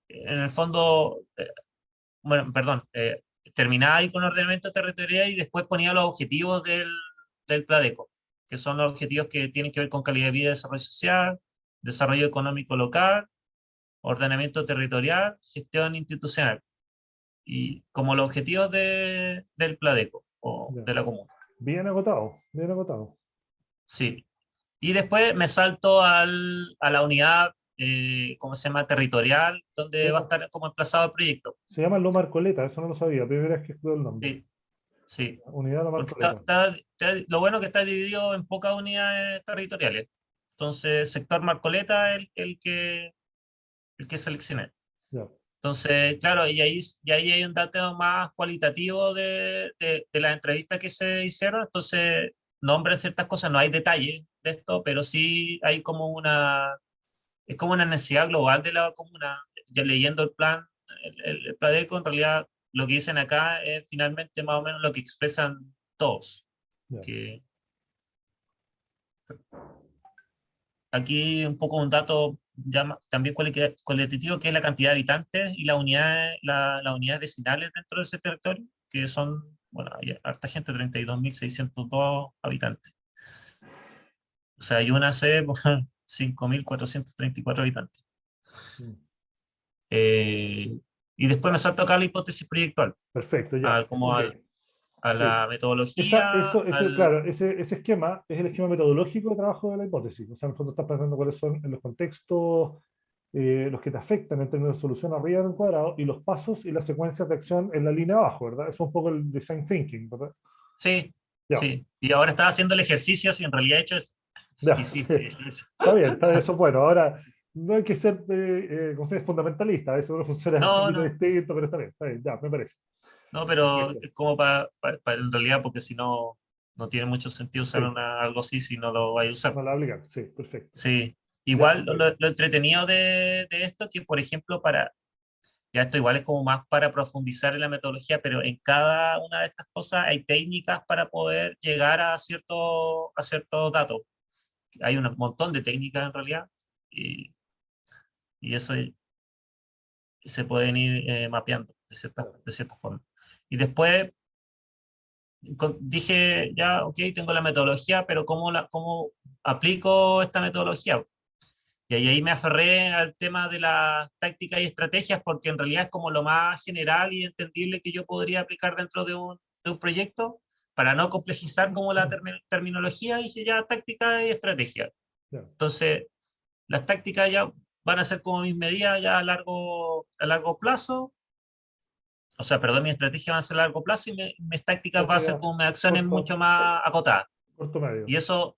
en el fondo, bueno, perdón, terminaba ahí con ordenamiento territorial y después ponía los objetivos del Pladeco, que son los objetivos que tienen que ver con calidad de vida y desarrollo social, desarrollo económico local, ordenamiento territorial, gestión institucional, y como los objetivos del Pladeco o
Ya.
de la comuna.
Bien agotado, bien agotado.
Sí. Y después me salto a la unidad, ¿cómo se llama? Territorial, donde va a estar como emplazado el proyecto.
Se llama Loma Arcoleta, eso no lo sabía, primera vez que escuché el nombre.
Sí, sí.
Unidad Loma
Porque
Arcoleta.
lo bueno que está dividido en pocas unidades territoriales. Entonces, sector Marcoleta es el que seleccioné.
Ya.
Entonces, claro, y ahí hay un dato más cualitativo de las entrevistas que se hicieron. Entonces, nombran ciertas cosas, no hay detalles de esto, pero sí hay como es como una necesidad global de la comuna. Ya leyendo el plan, el Pladeco, en realidad lo que dicen acá es finalmente más o menos lo que expresan todos.
Ya.
Que aquí un poco un dato también cualitativo, que es la cantidad de habitantes y las unidades vecinales dentro de ese territorio, que son, bueno, hay harta gente, 32.602 habitantes. O sea, hay una sede por 5.434 habitantes.
Mm.
Y después me salto acá a la hipótesis proyectual,
Perfecto, ya.
como
Ok.
a
Sí.
la metodología,
Claro, ese esquema es el esquema metodológico de trabajo de la hipótesis. O sea, en el fondo estás planteando cuáles son los contextos, los que te afectan en términos de solución arriba del cuadrado, y los pasos y las secuencias de acción en la línea abajo, ¿verdad? Eso es un poco el design thinking, ¿verdad?
sí,
Ya,
sí. Y ahora estaba haciendo el ejercicio, si en realidad he hecho eso.
ya,
Y sí,
sí.
sí.
Está bien, eso es bueno. Ahora, no hay que ser, como se dice, fundamentalista, a veces uno funciona un
No,
poquito
no,
distinto, pero está bien, ya, me parece.
no, pero
Perfecto.
es como para en realidad, porque si no, no tiene mucho sentido usar
Sí,
algo así si no lo vais a usar.
no la obligan, sí, perfecto.
Sí.
Ya,
Igual
perfecto.
lo entretenido de esto, que por ejemplo, ya esto igual es como más para profundizar en la metodología, pero en cada una de estas cosas hay técnicas para poder llegar a ciertos datos. Hay un montón de técnicas en realidad, y, y eso se pueden ir mapeando
Claro.
de cierta forma. Y después dije, ya, ok, tengo la metodología, pero ¿cómo aplico esta metodología? Y ahí me aferré al tema de las tácticas y estrategias, porque en realidad es como lo más general y entendible que yo podría aplicar dentro de un proyecto, para no complejizar como la terminología. Y dije, ya, táctica y estrategia.
Ya,
Entonces, las tácticas ya van a ser como mis medidas ya a largo plazo. O sea, perdón, mi estrategia van a ser a largo plazo, y mis tácticas van a ser
estrategia
como mis acciones mucho
corto,
más acotadas.
corto medio.
Y eso,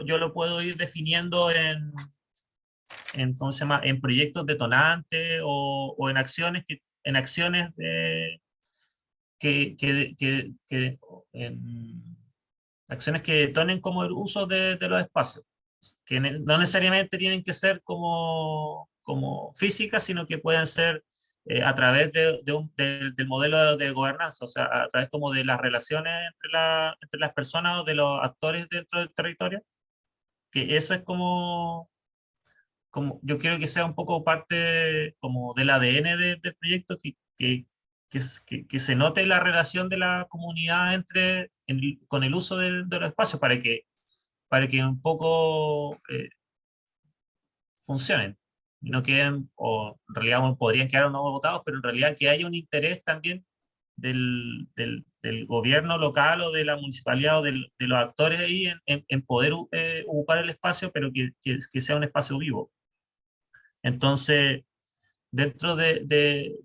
yo lo puedo ir definiendo ¿cómo se llama? En proyectos detonantes, o en acciones en acciones que detonen como el uso de los espacios, que no necesariamente tienen que ser como físicas, sino que pueden ser a través del modelo de gobernanza, o sea, a través como de las relaciones entre las personas o de los actores dentro del territorio, que eso es como yo quiero que sea un poco parte como del ADN del proyecto, que se note la relación de la comunidad con el uso de los espacios, para que un poco funcionen y no queden, o en realidad podrían quedar o no votados, pero en realidad que haya un interés también del gobierno local o de la municipalidad o de los actores ahí en poder ocupar el espacio, pero que sea un espacio vivo. Entonces, dentro de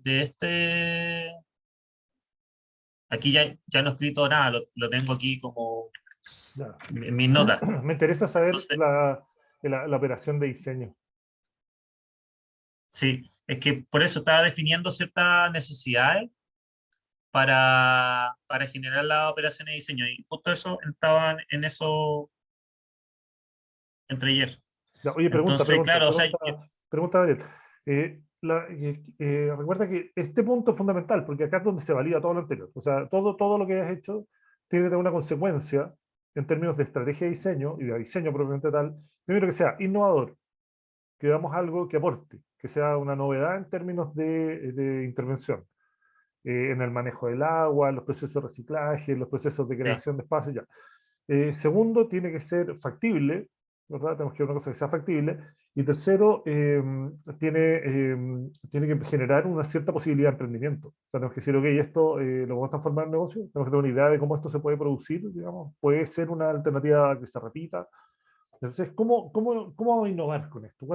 aquí ya no he escrito nada, lo tengo aquí como
Ya.
en mis notas.
Me interesa saber
Entonces,
la operación de diseño.
sí, es que por eso estaba definiendo ciertas necesidades para generar las operaciones de diseño, y justo eso estaban en eso entre ayer.
Ya, oye,
Entonces, claro, o sea,
pregunta, Gabriel. Recuerda que este punto es fundamental, porque acá es donde se valida todo lo anterior. O sea, todo lo que has hecho tiene que tener una consecuencia en términos de estrategia de diseño y de diseño propiamente tal. Primero, que sea innovador, que damos algo que aporte, que sea una novedad en términos de intervención, en el manejo del agua, en los procesos de reciclaje, en los procesos de
sí,
creación de espacio, ya. Segundo, tiene que ser factible, ¿verdad? Tenemos que ver una cosa que sea factible. Y tercero, tiene que generar una cierta posibilidad de emprendimiento. O sea, tenemos que decir, ok, esto lo vamos a transformar en negocio, tenemos que tener una idea de cómo esto se puede producir, digamos, puede ser una alternativa que se repita. Entonces, ¿cómo vamos a innovar con esto?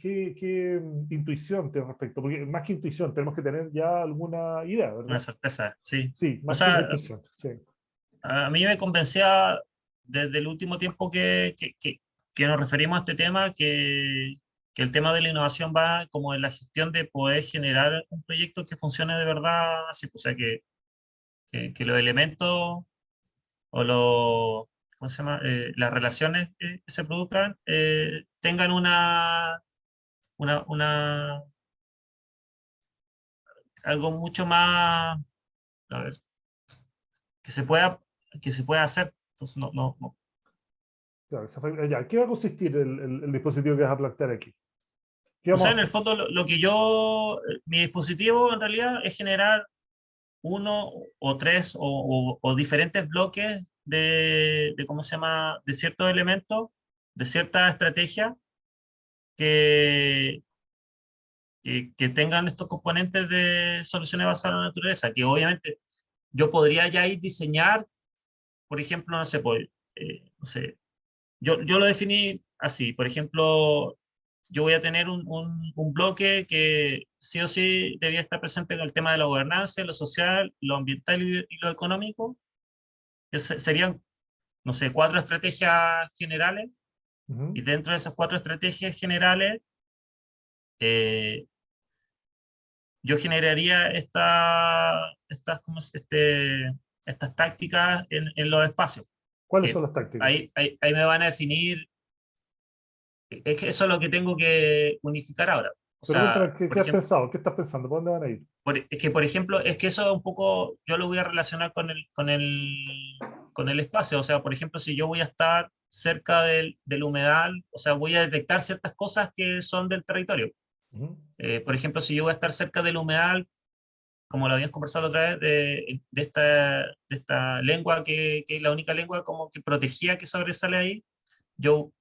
¿Qué intuición te respecto? Porque más que intuición, tenemos que tener ya alguna idea,
una
¿verdad?
certeza, sí.
Sí,
O
más que una
sea,
intuición, sí.
a mí me convencía desde el último tiempo que nos referimos a este tema, que el tema de la innovación va como en la gestión de poder generar un proyecto que funcione de verdad, así, o sea, que los elementos o ¿cómo se llama? Las relaciones que se produzcan tengan una, algo mucho más, a ver, que se pueda, que se pueda hacer. Entonces,
Claro, ya, ¿qué va a consistir el dispositivo que vas a plantear aquí? ¿Qué
O
vamos
sea,
a
en el
hacer?
fondo, lo que mi dispositivo en realidad es generar uno o tres o diferentes bloques ¿cómo se llama?, de ciertos elementos, de cierta estrategia que, que tengan estos componentes de soluciones basadas en la naturaleza, que obviamente yo podría ya ir diseñar, por ejemplo, no sé, pues, no sé, yo lo definí así, por ejemplo, yo voy a tener un bloque que sí o sí debía estar presente en el tema de la gobernanza, lo social, lo ambiental y lo económico, que serían, no sé, cuatro estrategias generales,
Ujú.
y dentro de esas cuatro estrategias generales, eh, yo generaría estas tácticas en los espacios,
¿Cuáles son
que
las tácticas?
ahí me van a definir, es que eso es lo que tengo que unificar ahora. O
Pero
sea,
cuéntame, ¿qué,
por
qué has
ejemplo,
pensado? ¿Qué estás pensando? ¿Por dónde van a ir?
es que, por ejemplo, es que eso un poco yo lo voy a relacionar con el espacio. O sea, por ejemplo, si yo voy a estar cerca del humedal, o sea, voy a detectar ciertas cosas que son del territorio.
Ujú,
Por ejemplo, si yo voy a estar cerca del humedal, como lo habíamos conversado la otra vez, de esta lengua que es la única lengua como que protegía que sobresale ahí, yo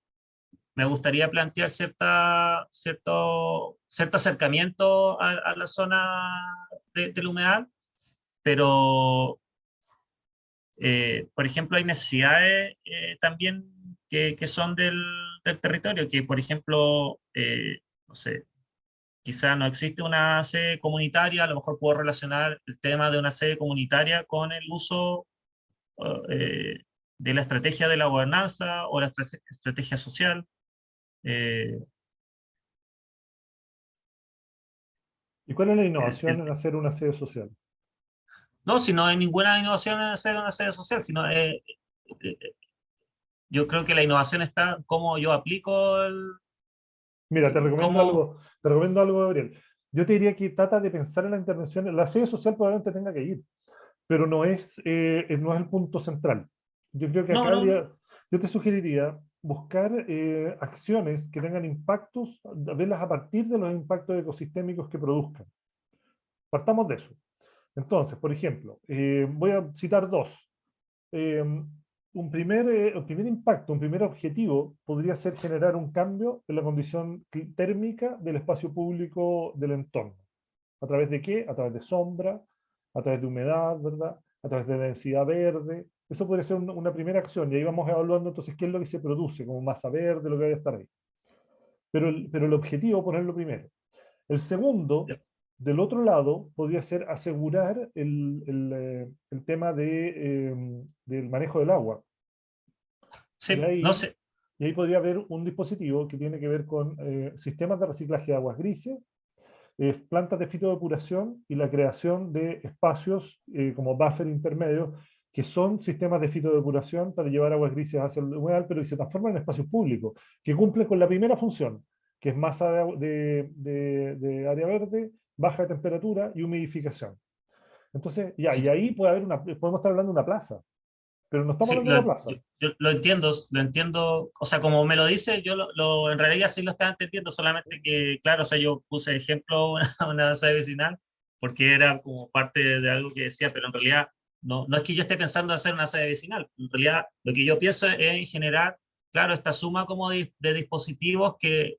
me gustaría plantear cierto acercamiento a la zona del humedal, pero, por ejemplo, hay necesidades también que son del territorio, que, por ejemplo, no sé, quizá no existe una sede comunitaria, a lo mejor puedo relacionar el tema de una sede comunitaria con el uso eh, de la estrategia de la gobernanza o la estrategia social. Eh,
¿y cuál es la
el,
innovación
el,
en hacer una sede social?
No, si no hay ninguna innovación en hacer una sede social, sino eh, yo creo que la innovación está en cómo yo aplico
Mira,
cómo,
te recomiendo algo, Gabriel. Yo te diría que trata de pensar en la intervención. La sede social probablemente tenga que ir, pero no es el punto central. Yo creo que
no,
acá
no,
yo te sugeriría buscar acciones que tengan impactos, verlas a partir de los impactos ecosistémicos que produzcan. Partamos de eso. Entonces, por ejemplo, voy a citar dos. Eh, un primer impacto, un primer objetivo podría ser generar un cambio en la condición térmica del espacio público del entorno. ¿A través de qué? A través de sombra, a través de humedad, ¿verdad? A través de densidad verde. Eso podría ser una primera acción y ahí vamos evaluando entonces qué es lo que se produce como masa verde, lo que vaya a estar ahí. Pero el objetivo, ponerlo primero. El segundo, del otro lado, podría ser asegurar el tema del manejo del agua. Y
sí, no
ahí,
sé,
y ahí podría haber un dispositivo que tiene que ver con sistemas de reciclaje de aguas grises, plantas de fitodepuración y la creación de espacios como buffer intermedios, que son sistemas de fitodepuración para llevar aguas grises hacia el humedal, pero que se transforman en espacios públicos, que cumplen con la primera función, que es masa de área verde, baja temperatura y humidificación. Entonces, ya, y
sí,
ahí podemos estar hablando de una plaza, pero no estamos
sí,
hablando de una plaza.
yo lo entiendo, o sea, como me lo dice, yo en realidad sí lo estaba entendiendo, solamente que, claro, o sea, yo puse ejemplo una sede vecinal, porque era como parte de algo que decía, pero en realidad no es que yo esté pensando en hacer una sede vecinal, en realidad lo que yo pienso es en generar, claro, esta suma como de dispositivos que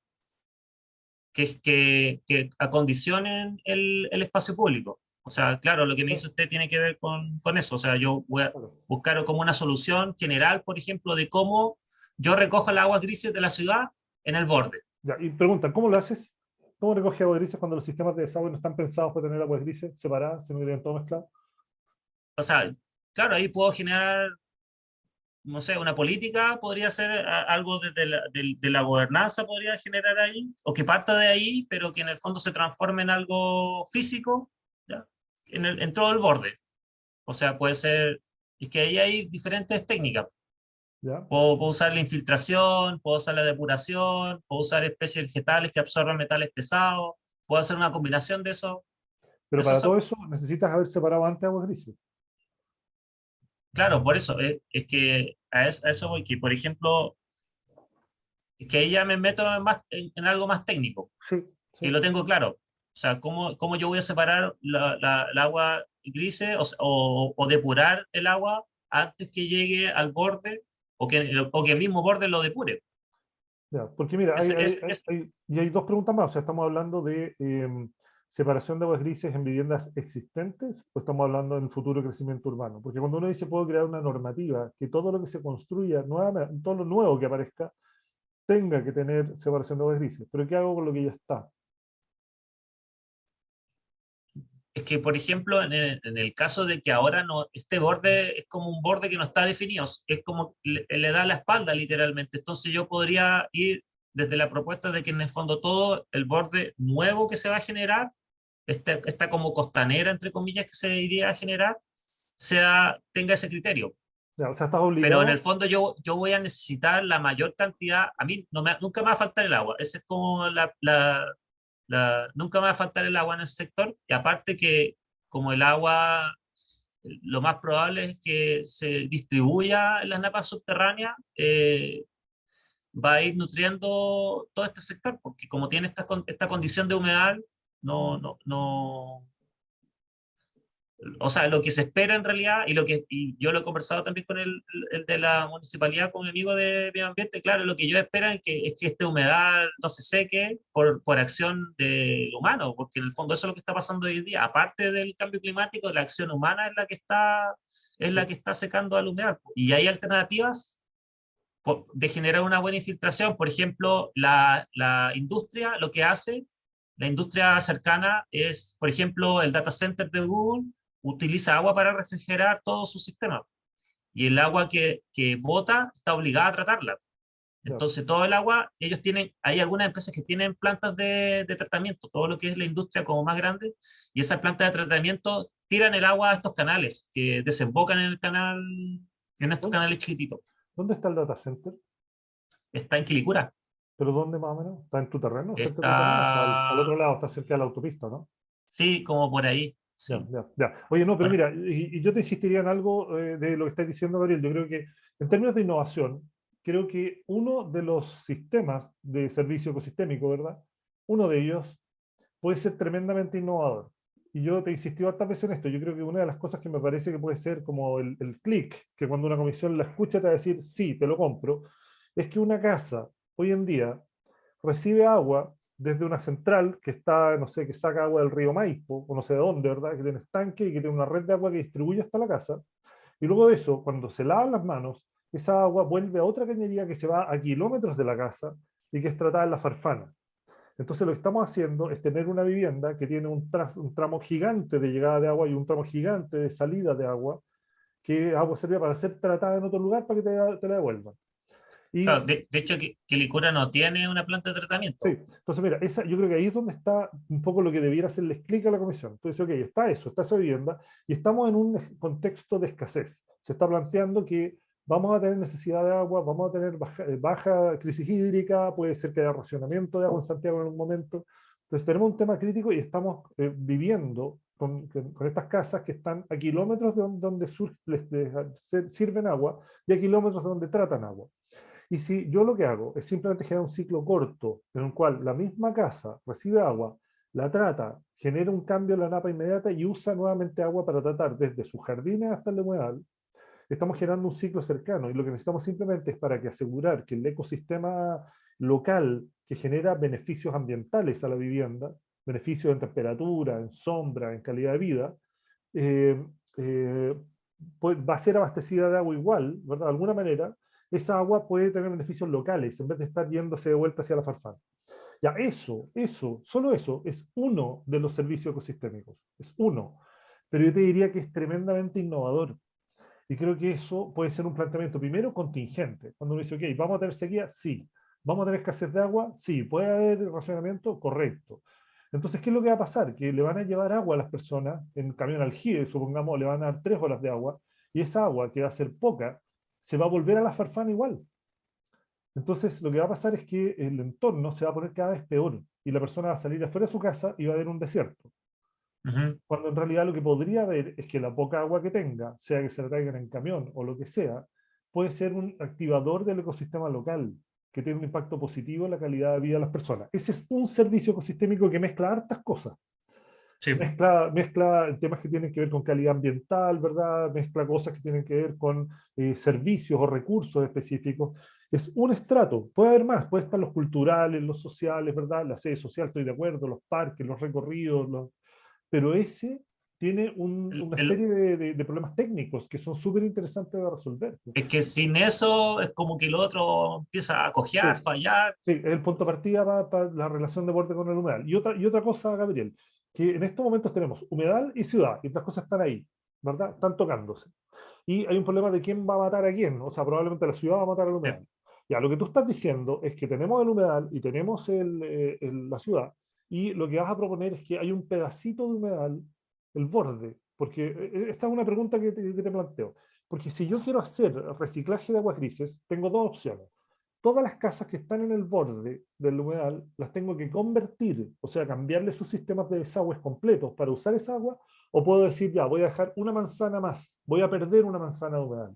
acondicionen el espacio público. O sea, claro, lo que me dice usted tiene que ver con eso. O sea, yo voy a
Claro.
buscar como una solución general, por ejemplo, de cómo yo recojo las aguas grises de la ciudad en el borde.
Ya, y preguntan, ¿cómo lo haces? ¿Cómo recoges aguas grises cuando los sistemas de desagüe no están pensados para tener aguas grises separadas, sino que tienen todo mezclado?
O sea, claro, ahí puedo generar, no sé, una política, podría ser algo de la gobernanza, podría generar ahí, o que parta de ahí, pero que en el fondo se transforme en algo físico, ¿ya? En todo el borde. O sea, puede ser, es que ahí hay diferentes técnicas.
¿Ya?
Puedo usar la infiltración, puedo usar la depuración, puedo usar especies vegetales que absorban metales pesados, puedo hacer una combinación de eso.
Pero
Eso
para todo
son,
eso necesitas haber separado antes aguas grises.
claro, por eso, es que a eso voy, que por ejemplo, Es que ahí ya me meto en algo más técnico,
Sí,
que
sí.
lo tengo claro. O sea, cómo yo voy a separar el agua grise o depurar el agua antes que llegue al borde o que el mismo borde lo depure.
Ya, porque mira, y hay dos preguntas más. O sea, estamos hablando de separación de aguas grises en viviendas existentes o estamos hablando en el futuro crecimiento urbano. Porque cuando uno dice puedo crear una normativa que todo lo que se construya nuevamente, todo lo nuevo que aparezca, tenga que tener separación de aguas grises. Pero ¿qué hago con lo que ya está?
Es que, por ejemplo, en el caso de que ahora no, este borde es como un borde que no está definido, es como le da la espalda literalmente. Entonces yo podría ir desde la propuesta de que en el fondo todo el borde nuevo que se va a generar, esta como costanera, entre comillas, que se iría a generar, tenga ese criterio.
Ya, o sea, estás
Pero en el
obligado.
fondo yo voy a necesitar la mayor cantidad, a mí nunca me va a faltar el agua, esa es como nunca me va a faltar el agua en ese sector, y aparte que como el agua, lo más probable es que se distribuya en las napas subterráneas, va a ir nutriendo todo este sector, porque como tiene esta condición de humedad, no, o sea, lo que se espera en realidad, y yo lo he conversado también con el de la municipalidad, con mi amigo de medio ambiente, claro, lo que yo espero es que esta humedad no se seque por acción del humano, porque en el fondo eso es lo que está pasando hoy en día. Aparte del cambio climático, la acción humana es
Sí.
la que está secando al humedal. Y hay alternativas de generar una buena infiltración. Por ejemplo, la industria lo que hace, la industria cercana es, por ejemplo, el data center de Google utiliza agua para refrigerar todo su sistema. Y el agua que bota está obligada a tratarla.
Ya.
Entonces, todo el agua, hay algunas empresas que tienen plantas de tratamiento, todo lo que es la industria como más grande, y esas plantas de tratamiento tiran el agua a estos canales que desembocan en estos
¿Dónde,
canales chiquititos.
dónde está el data center?
Está en Quilicura.
¿Pero dónde más o menos? ¿Está en tu terreno? ¿Cerca de tu terreno? ¿O está al
Está,
otro lado? ¿Está cerca de la autopista, no?
sí, como por ahí,
Ya,
sí.
ya, ya. Oye, no, pero
Bueno,
mira, y yo te insistiría en algo de lo que estás diciendo, Gabriel. Yo creo que en términos de innovación, creo que uno de los sistemas de servicio ecosistémico, ¿verdad? Uno de ellos puede ser tremendamente innovador. Y yo te insistí hartas veces en esto. Yo creo que una de las cosas que me parece que puede ser como el clic, que cuando una comisión la escucha te va a decir, sí, te lo compro, es que una casa hoy en día recibe agua desde una central que está, no sé, que saca agua del río Maipo, o no sé de dónde, ¿verdad? Que tiene estanque y que tiene una red de agua que distribuye hasta la casa. Y luego de eso, cuando se lavan las manos, esa agua vuelve a otra cañería que se va a kilómetros de la casa y que es tratada en la Farfana. Entonces lo que estamos haciendo es tener una vivienda que tiene un tramo gigante de llegada de agua y un tramo gigante de salida de agua, que agua servía para ser tratada en otro lugar para que te la devuelvan. Y
claro, de hecho, que Quilicura no tiene una planta de
sí,
tratamiento.
entonces mira, yo creo que ahí es donde está un poco lo que debiera hacerles clic a la comisión. Entonces, ok, está eso, está esa vivienda, y estamos en un contexto de escasez. Se está planteando que vamos a tener necesidad de agua, vamos a tener baja crisis hídrica, puede ser que haya racionamiento de agua en Santiago en un momento. Entonces tenemos un tema crítico y estamos viviendo con estas casas que están a kilómetros de donde les sirven agua y a kilómetros de donde tratan agua. Y si yo lo que hago es simplemente generar un ciclo corto en el cual la misma casa recibe agua, la trata, genera un cambio en la napa inmediata y usa nuevamente agua para tratar desde sus jardines hasta el humedal, estamos generando un ciclo cercano. Y lo que necesitamos simplemente es para que asegurar que el ecosistema local que genera beneficios ambientales a la vivienda, beneficios en temperatura, en sombra, en calidad de vida, eh, eh, va a ser abastecida de agua igual, ¿verdad? De alguna manera, esa agua puede tener beneficios locales en vez de estar yéndose de vuelta hacia la farfana. Ya, solo eso es uno de los servicios ecosistémicos, es uno. Pero yo te diría que es tremendamente innovador. Y creo que eso puede ser un planteamiento, primero, contingente. Cuando uno dice, ok, ¿vamos a tener sequía? Sí. ¿Vamos a tener escasez de agua? Sí. ¿Puede haber racionamiento? Correcto. Entonces, ¿qué es lo que va a pasar? Que le van a llevar agua a las personas en camión aljibe, supongamos, le van a dar 3 horas de agua, y esa agua, que va a ser poca, se va a volver a la farfana igual. Entonces, lo que va a pasar es que el entorno se va a poner cada vez peor, y la persona va a salir afuera de su casa y va a ver un desierto.
Ujú.
Cuando en realidad lo que podría haber es que la poca agua que tenga, sea que se la traigan en camión o lo que sea, puede ser un activador del ecosistema local, que tiene un impacto positivo en la calidad de vida de las personas. Ese es un servicio ecosistémico que mezcla hartas cosas.
Sí,
Mezcla temas que tienen que ver con calidad ambiental, ¿verdad? Mezcla cosas que tienen que ver con servicios o recursos específicos. Es un estrato, puede haber más, puede estar los culturales, los sociales, ¿verdad? La sede social, estoy de acuerdo, los parques, los recorridos, pero ese tiene
el-
una
el-
serie de problemas técnicos que son súper interesantes de resolver.
es que sin eso es como que el otro empieza a cojear,
Sí,
fallar.
sí, es el punto de partida para la relación de borde con el humedal. Y otra cosa, Gabriel, que en estos momentos tenemos humedal y ciudad, y las cosas están ahí, ¿verdad? Están tocándose. Y hay un problema de quién va a matar a quién, o sea, probablemente la ciudad va a matar al
Sí,
humedal. Ya, lo que tú estás diciendo es que tenemos el humedal y tenemos la ciudad, y lo que vas a proponer es que hay un pedacito de humedal, el borde, porque esta es una pregunta que te planteo. Porque si yo quiero hacer reciclaje de aguas grises, tengo dos opciones. Todas las casas que están en el borde del humedal las tengo que convertir, o sea, cambiarle sus sistemas de desagües completos para usar esa agua, o puedo decir, ya, voy a dejar una manzana más, voy a perder una manzana de humedal.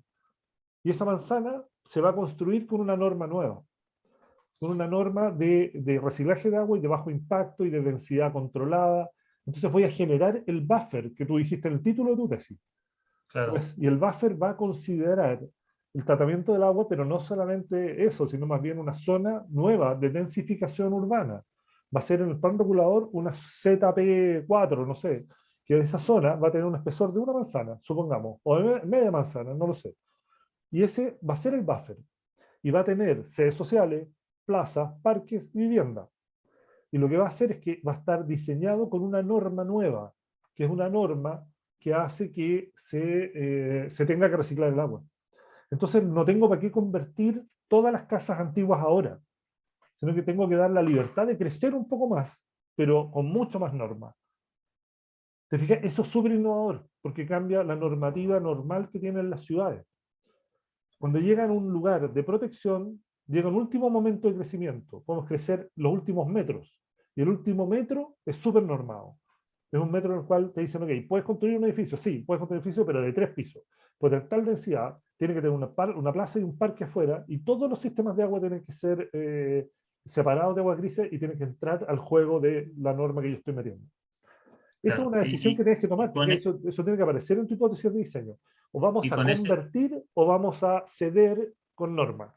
Y esa manzana se va a construir con una norma nueva, con una norma de reciclaje de agua y de bajo impacto y de densidad controlada. Entonces voy a generar el buffer que tú dijiste en el título de tu tesis.
claro.
Pues, y el buffer va a considerar el tratamiento del agua, pero no solamente eso, sino más bien una zona nueva de densificación urbana. Va a ser en el plan regulador una ZP4, no sé, que esa zona va a tener un espesor de una manzana, supongamos, o de media manzana, no lo sé. Y ese va a ser el buffer. Y va a tener sedes sociales, plazas, parques y vivienda. Y lo que va a hacer es que va a estar diseñado con una norma nueva, que es una norma que hace que se tenga que reciclar el agua. Entonces no tengo para qué convertir todas las casas antiguas ahora, sino que tengo que dar la libertad de crecer un poco más, pero con mucho más norma. ¿Te fijas? Eso es súper innovador, porque cambia la normativa normal que tienen las ciudades. Cuando llegan a un lugar de protección, llega un último momento de crecimiento. Podemos crecer los últimos metros. Y el último metro es súper normado. Es un metro en el cual te dicen, ok, ¿puedes construir un edificio? Sí, puedes construir un edificio, pero de 3 pisos. Por tal densidad, tiene que tener una plaza y un parque afuera, y todos los sistemas de agua tienen que ser separados de aguas grises y tienen que entrar al juego de la norma que yo estoy metiendo. Esa es
Claro.
una decisión que tienes que
Y
tomar,
con,
porque eso tiene que aparecer en tu hipótesis de diseño. O
y
vamos a
con
convertir o vamos a ceder con norma.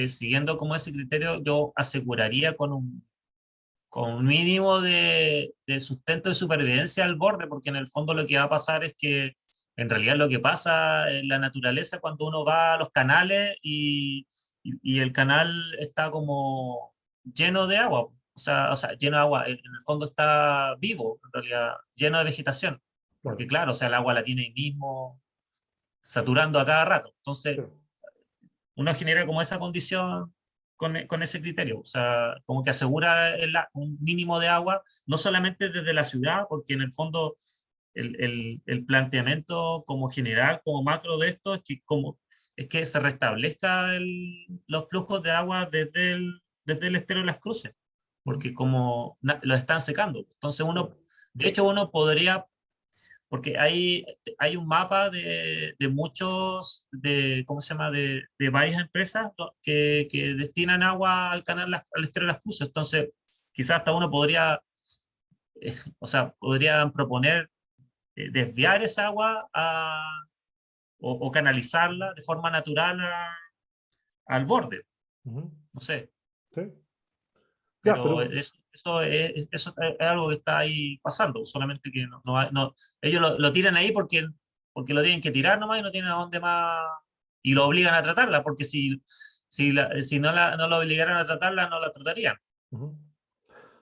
siguiendo como ese criterio, yo aseguraría con un mínimo de sustento de supervivencia al borde, porque en el fondo lo que va a pasar es que en realidad lo que pasa en la naturaleza cuando uno va a los canales y el canal está como lleno de agua, o sea, lleno de agua, en el fondo está vivo, en realidad, lleno de vegetación, porque
Claro.
claro, o sea, el agua la tiene ahí mismo saturando a cada rato.
Sí.
Entonces, uno genera como esa condición con ese criterio, o sea, como que asegura un mínimo de agua, no solamente desde la ciudad, porque en el fondo el planteamiento como general, como macro de esto, es que se restablezca los flujos de agua desde el estero de las Cruces,
Ujú.
porque como lo están secando. Entonces
Claro.
de hecho uno podría porque hay un mapa de muchos, ¿cómo se llama? De varias empresas, ¿no? que destinan agua al canal, al estero de las Cruces. Entonces, quizás hasta uno podría, o sea, podrían proponer desviar esa agua o canalizarla de forma natural al borde,
Ujú.
no sé.
Sí. Ya,
Pero
pero
eso es algo que está ahí pasando, solamente que ellos lo tiran ahí porque lo tienen que tirar nomás y no tienen a dónde más, y lo obligan a tratarla, porque si no lo obligaran a tratarla, no la tratarían.
ujú.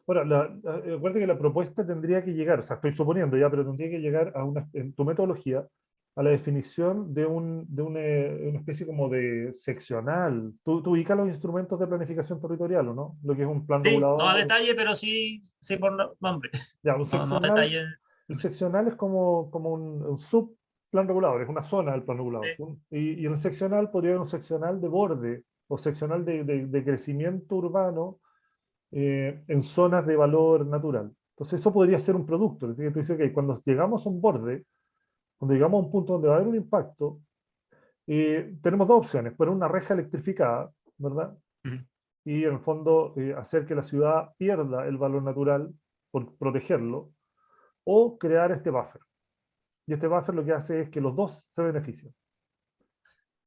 Ahora, acuérdate que la propuesta tendría que llegar, o sea, estoy suponiendo ya, pero tendría que llegar en tu metodología a la definición de una especie como de seccional. Tú ubicas los instrumentos de planificación territorial, ¿o no? Lo que es un plan
Sí, no a
regulador.
detalle, pero sí por nombre.
Ya, un
No a
seccional,
detalle.
el seccional es como un subplan regulador, es una zona del plan regulador.
Sí,
Y en el seccional podría haber un seccional de borde o seccional de crecimiento urbano en zonas de valor natural. Entonces eso podría ser un producto. Es decir, tú dices, ok, cuando llegamos a un borde, cuando llegamos a un punto donde va a haber un impacto, tenemos dos opciones. Poner una reja electrificada, ¿verdad?
Ujú.
Y en el fondo hacer que la ciudad pierda el valor natural por protegerlo, o crear este buffer. Y este buffer lo que hace es que los dos se benefician.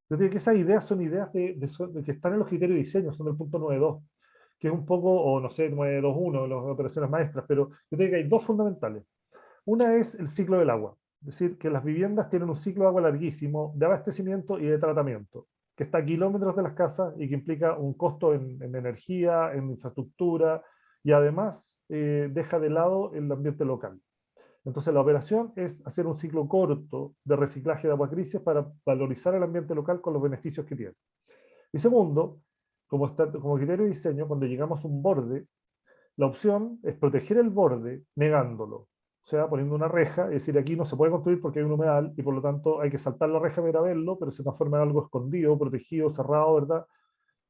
Yo digo que esas ideas son ideas de que están en los criterios de diseño, son del punto 9.2, que es un poco, o no sé, 9.2.1, las operaciones maestras, pero yo digo que hay dos fundamentales. Una es el ciclo del agua, es decir, que las viviendas tienen un ciclo de agua larguísimo de abastecimiento y de tratamiento, que está a kilómetros de las casas y que implica un costo en energía, en infraestructura, y además deja de lado el ambiente local. Entonces la operación es hacer un ciclo corto de reciclaje de aguas grises para valorizar el ambiente local con los beneficios que tiene. Y segundo, como criterio de diseño, cuando llegamos a un borde, la opción es proteger el borde negándolo. O sea, poniendo una reja, es decir, aquí no se puede construir porque hay un humedal y por lo tanto hay que saltar la reja para ir a verlo, pero se transforma en algo escondido, protegido, cerrado, ¿verdad?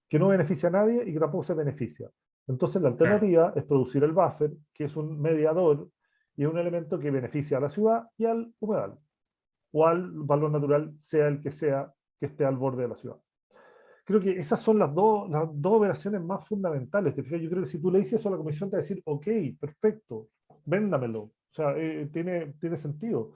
Que no beneficia a nadie y que tampoco se beneficia. Entonces la
Claro.
alternativa es producir el buffer, que es un mediador y es un elemento que beneficia a la ciudad y al humedal, o al valor natural, sea el que sea, que esté al borde de la ciudad. Creo que esas son las dos operaciones más fundamentales. ¿Te fijas? Yo creo que si tú le dices eso a la comisión, te va a decir, ok, perfecto, véndamelo. O sea, tiene sentido.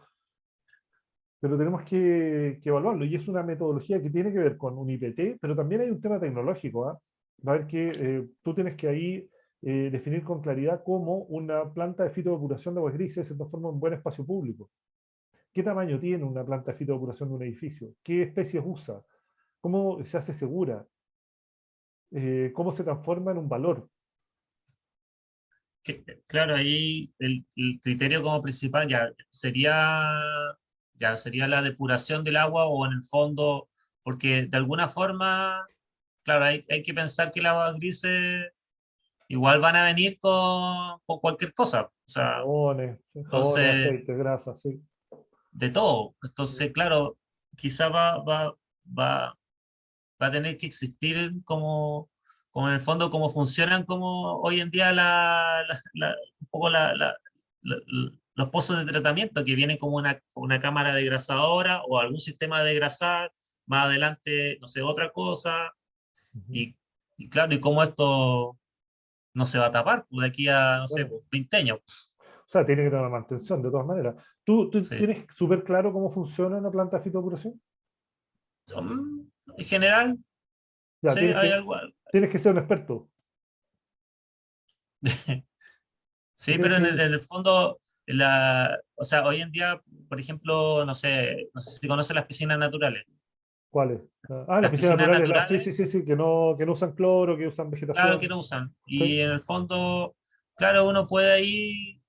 Pero tenemos que evaluarlo. Y es una metodología que tiene que ver con un IPT, pero también hay un tema tecnológico. ¿Ah? Va a ver que tú tienes que ahí definir con claridad cómo una planta de fitodepuración de aguas grises se transforma en un buen espacio público. ¿Qué tamaño tiene una planta de fitodepuración de un edificio? ¿Qué especies usa? ¿Cómo se hace segura? ¿Cómo se transforma en un valor?
Claro, ahí el criterio como principal ya sería la depuración del agua o en el fondo, porque de alguna forma, claro, hay que pensar que las aguas grises igual van a venir con cualquier cosa, o sea,
Jabones,
entonces,
aceites, grasas, sí.
de todo. Entonces, claro, quizá va, va a tener que existir como en el fondo, como funcionan como hoy en día un poco los pozos de tratamiento, que vienen como una cámara degrasadora o algún sistema de degrasar, más adelante, no sé, otra cosa,
Ujú.
y, y claro, y cómo esto no se va a tapar pues, de aquí a, no sé,
Bueno,
pues, 20 años.
o sea, tiene que tener una mantención, de todas maneras. ¿Tú
Sí.
tienes súper claro cómo funciona una planta de fitodepuración?
En general,
Ya,
sí, hay algo.
tienes que ser un experto. Tú
Sí,
tienes
pero en
que...
el fondo, o sea, hoy en día, por ejemplo, no sé si conoces las piscinas naturales.
¿Cuáles? Las
Las
piscinas
piscinas
naturales, sí,
naturales,
sí, sí, sí, que no usan cloro, que usan
claro que
vegetación.
no usan.
Sí,
Y en el fondo, claro, uno puede ahí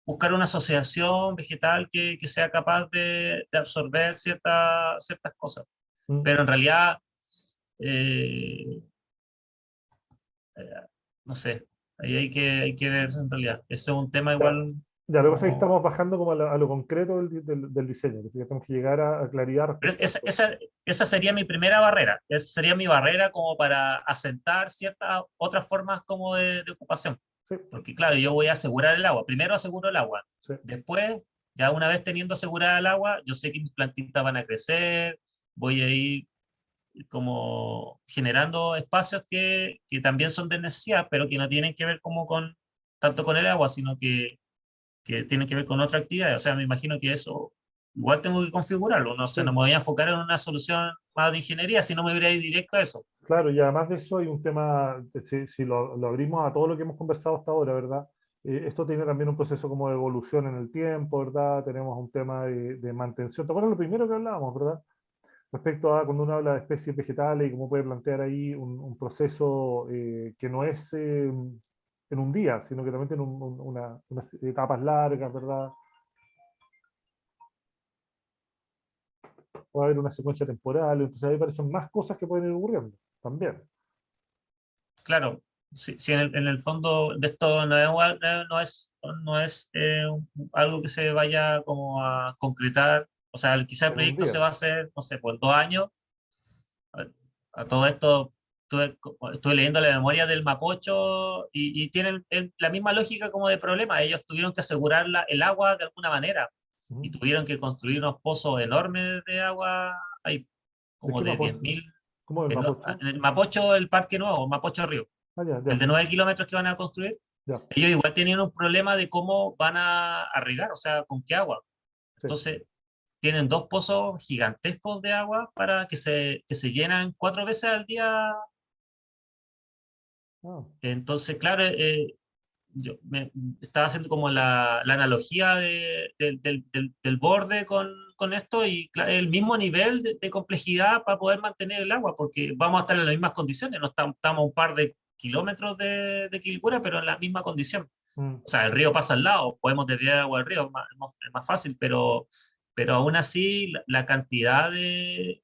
buscar una asociación vegetal que sea capaz de absorber ciertas cosas.
mm,
Pero en realidad, eh, eh, no sé, ahí hay que ver en realidad. Ese es un tema
ya.
igual
Ya, lo que pasa es que
como.
estamos bajando como a lo concreto del diseño, que tenemos que llegar a claridad
Pero
respecto a
esa,
esto.
esa, esa sería mi primera barrera. Esa sería mi barrera como para asentar ciertas otras formas como de ocupación.
Sí,
Porque claro, yo voy a asegurar el agua. Primero aseguro el agua.
sí.
Después, ya una vez teniendo asegurada el agua, yo sé que mis plantitas van a crecer, voy a ir como generando espacios que también son de necesidad, pero que no tienen que ver como tanto con el agua, sino que tienen que ver con otra actividad. O sea, me imagino que eso igual tengo que configurarlo. No sé, no
Sí.
me voy a enfocar en una solución más de ingeniería, si no me voy a ir directo a eso.
Claro, y además de eso hay un tema, si lo abrimos a todo lo que hemos conversado hasta ahora, ¿verdad? Esto tiene también un proceso como de evolución en el tiempo, ¿verdad? Tenemos un tema de mantención. ¿Te acuerdas lo primero que hablábamos, verdad? Respecto a cuando uno habla de especies vegetales y cómo puede plantear ahí un proceso que no es en un día, sino que también tiene unas etapas largas, ¿verdad? Puede haber una secuencia temporal, entonces ahí aparecen más cosas que pueden ir ocurriendo también.
Claro, si en el fondo de esto no es algo que se vaya como a concretar. O sea, quizá el
En un
proyecto se
día.
va a hacer, no sé, por 2 años. A, a todo esto, estuve leyendo la memoria del Mapocho y tienen la misma lógica como de problema. Ellos tuvieron que asegurar el agua de alguna manera y
Ujú.
tuvieron que construir unos pozos enormes de agua ahí, como
qué
de
Mapocho?
10.000.
¿Cómo del Mapocho?
En el Mapocho, el parque nuevo, Mapocho Río,
Ah, ya,
el
ya,
de 9 kilómetros que van a construir.
ya,
Ellos igual tenían un problema de cómo van a regar, o sea, con qué agua.
sí.
Entonces, tienen dos pozos gigantescos de agua para que se llenan 4 veces al día.
Ah,
Entonces, claro, yo estaba haciendo como la analogía del borde con esto y el mismo nivel de complejidad para poder mantener el agua, porque vamos a estar en las mismas condiciones, no estamos a un par de kilómetros de Quilpura, pero en la misma condición.
mm,
O sea, el río pasa al lado, podemos desviar agua del río, es más fácil, pero aún así la cantidad de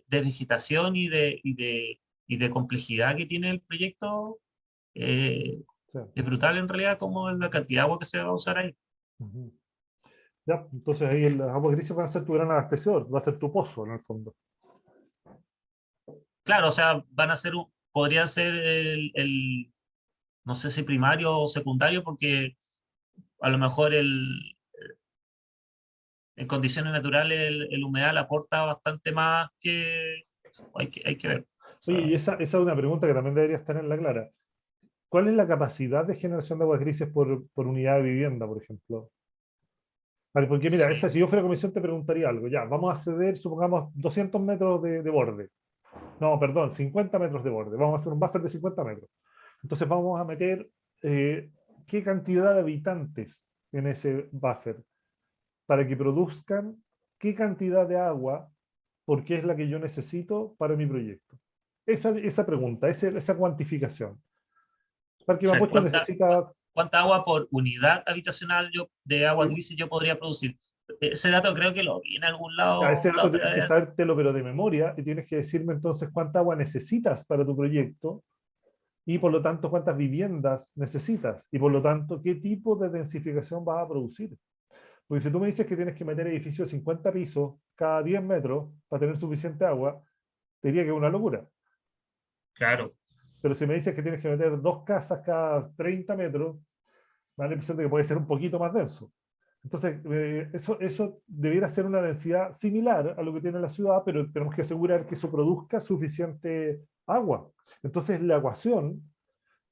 vegetación y de complejidad que tiene el proyecto eh,
sí.
es brutal en realidad como la cantidad de agua que se va a usar ahí.
Ujú. Ya, entonces ahí las aguas grises van a ser tu gran abastecedor, va a ser tu pozo en el fondo.
Claro, o sea, van a ser, podría ser no sé si primario o secundario, porque a lo mejor en condiciones naturales el humedal aporta bastante más que hay que ver. O
Oye,
sea,
y esa es una pregunta que también debería estar en la clara. ¿Cuál es la capacidad de generación de aguas grises por unidad de vivienda, por ejemplo? Vale, porque mira,
sí,
esa, si yo fuera comisión te preguntaría algo. Ya, vamos a ceder, supongamos, 200 metros de borde. No, perdón, 50 metros de borde. Vamos a hacer un buffer de 50 metros. Entonces vamos a meter qué cantidad de habitantes en ese buffer para que produzcan qué cantidad de agua, porque es la que yo necesito para mi proyecto. Esa pregunta, esa cuantificación.
o
Parque
sea,
Mapocho necesita,
cuánta agua por unidad habitacional de agua gris yo podría producir? Ese dato creo que lo vi en algún
ya,
lado
ese
la
dato
otra
tienes que
vez.
sabértelo, pero de memoria, y tienes que decirme entonces cuánta agua necesitas para tu proyecto y por lo tanto cuántas viviendas necesitas y por lo tanto qué tipo de densificación vas a producir. Porque si tú me dices que tienes que meter edificios de 50 pisos cada 10 metros para tener suficiente agua, te diría que es una locura.
Claro,
Pero si me dices que tienes que meter dos casas cada 30 metros, me da la impresión de que puede ser un poquito más denso. Entonces, eso debiera ser una densidad similar a lo que tiene la ciudad, pero tenemos que asegurar que eso produzca suficiente agua. Entonces, la ecuación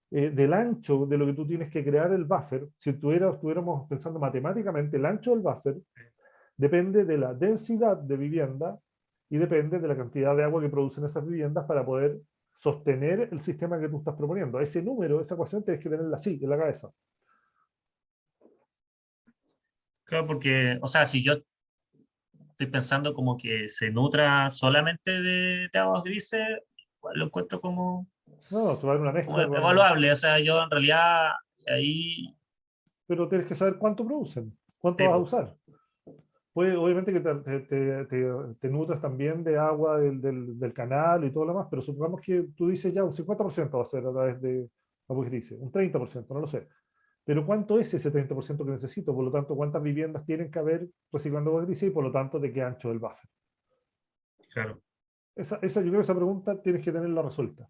del ancho de lo que tú tienes que crear el buffer, si estuviéramos pensando matemáticamente, el ancho del buffer depende de la densidad de vivienda y depende de la cantidad de agua que producen esas viviendas para poder sostener el sistema que tú estás proponiendo. Ese número, esa ecuación, tienes que tenerla así, en la cabeza.
claro, porque, o sea, si yo estoy pensando como que se nutra solamente de aguas grises, igual lo encuentro
No, no, se va a dar una
como
mezcla con...
evaluable. O sea, yo en realidad ahí,
Pero tienes que saber cuánto producen, cuánto vas a
tipo,
usar. Puede, obviamente que te nutras también de agua del canal y todo lo demás, pero supongamos que tú dices ya un 50% va a ser a través de agua grises, un 30%, no lo sé. Pero ¿cuánto es ese 30% que necesito? Por lo tanto, ¿cuántas viviendas tienen que haber reciclando agua gris y por lo tanto de qué ancho el buffer?
claro,
Yo creo que esa pregunta tienes que tenerla resuelta.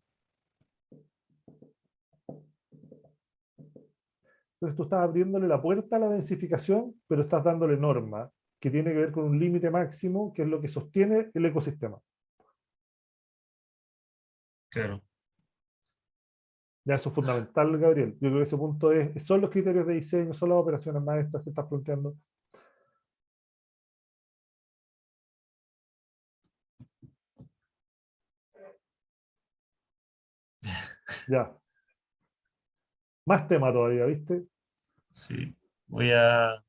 Entonces tú estás abriéndole la puerta a la densificación, pero estás dándole norma, que tiene que ver con un límite máximo, que es lo que sostiene el ecosistema.
claro.
Ya eso es fundamental, Gabriel. Yo creo que ese punto son los criterios de diseño, son las operaciones maestras que estás planteando. Ya. Más tema todavía, ¿viste?
Sí, voy a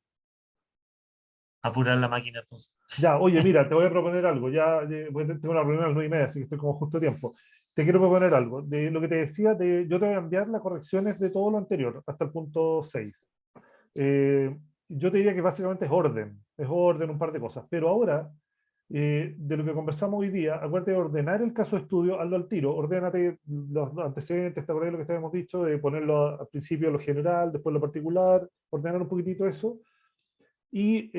apurar la máquina entonces.
Ya, oye, mira, te voy a proponer algo. Ya, tengo una reunión a las 9:30, así que estoy como justo a tiempo. Te quiero proponer algo. De lo que te decía, yo te voy a enviar las correcciones de todo lo anterior, hasta el punto 6. Eh, yo te diría que básicamente es orden, un par de cosas. Pero ahora, de lo que conversamos hoy día, acuérdate de ordenar el caso de estudio, hazlo al tiro, ordénate los antecedentes, te acuerdas de lo que habíamos dicho, de ponerlo al principio lo general, después lo particular, ordenar un poquitito eso y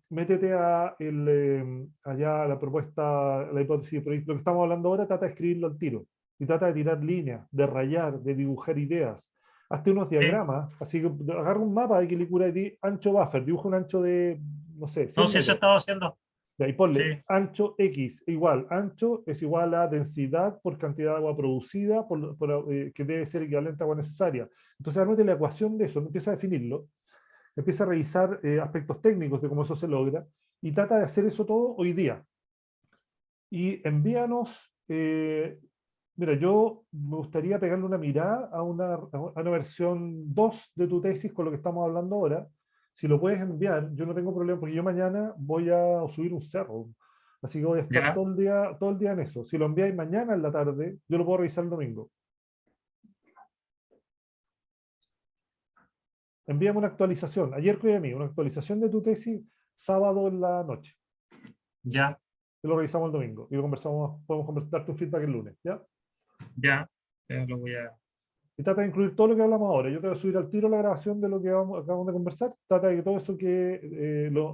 métete allá a la propuesta, la hipótesis de proyecto. Lo que estamos hablando ahora, trata de escribirlo al tiro y trata de tirar líneas, de rayar, de dibujar ideas. Hazte unos
Sí,
diagramas, así que agarra un mapa de Quilicura y di ancho buffer, dibuja un ancho de, no sé,
no
100
sé si eso he
metros.
estado haciendo.
Y ahí ponle
Sí.
ancho X igual, ancho es igual a densidad por cantidad de agua producida, que debe ser equivalente a agua necesaria. Entonces, armate la ecuación de eso, empieza a definirlo, empieza a revisar aspectos técnicos de cómo eso se logra, y trata de hacer eso todo hoy día. Y envíanos, mira, yo me gustaría pegarle una mirada a una versión 2 de tu tesis con lo que estamos hablando ahora. Si lo puedes enviar, yo no tengo problema, porque yo mañana voy a subir un cerro. Así que voy a estar
¿Ya?
todo el día en eso. Si lo enviáis mañana en la tarde, yo lo puedo revisar el domingo. Envíame una actualización. Ayer que a mí, una actualización de tu tesis, sábado en la noche.
¿Ya?
Y lo revisamos el domingo. Y lo conversamos, darte un feedback el lunes. ¿Ya?
¿Ya? Ya lo voy a...
Y trata de incluir todo lo que hablamos ahora. Yo te voy a subir al tiro la grabación de lo que acabamos de conversar. Trata de que todo eso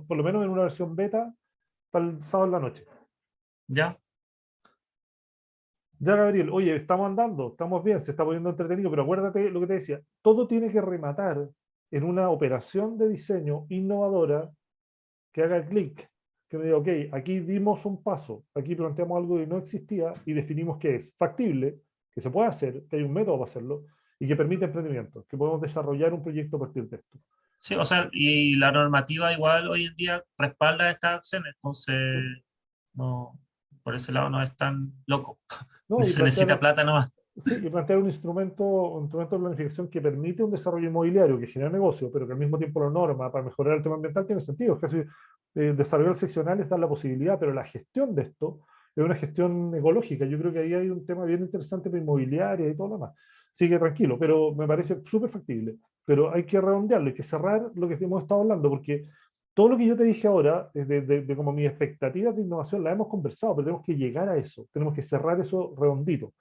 por lo menos en una versión beta, para el sábado en la noche.
¿Ya?
Ya, Gabriel, oye, estamos andando, estamos bien, se está poniendo entretenido, pero acuérdate lo que te decía, todo tiene que rematar en una operación de diseño innovadora que haga clic, que me diga, ok, aquí dimos un paso, aquí planteamos algo que no existía y definimos que es factible, que se puede hacer, que hay un método para hacerlo y que permite emprendimiento, que podemos desarrollar un proyecto a partir de esto.
Sí, o sea, y la normativa igual hoy en día respalda estas acciones, entonces no, por ese lado no es tan loco.
¿No? Y
Se necesita plata nomás.
sí, y plantear un instrumento de planificación que permite un desarrollo inmobiliario, que genera negocio, pero que al mismo tiempo lo norma para mejorar el tema ambiental, tiene sentido. Es casi, desarrollar seccionales da la posibilidad, pero la gestión de esto es una gestión ecológica. Yo creo que ahí hay un tema bien interesante para inmobiliaria y todo lo demás. Sigue tranquilo, pero me parece súper factible. Pero hay que redondearlo, hay que cerrar lo que hemos estado hablando, porque todo lo que yo te dije ahora, de como mis expectativas de innovación, la hemos conversado, pero tenemos que llegar a eso, tenemos que cerrar eso redondito.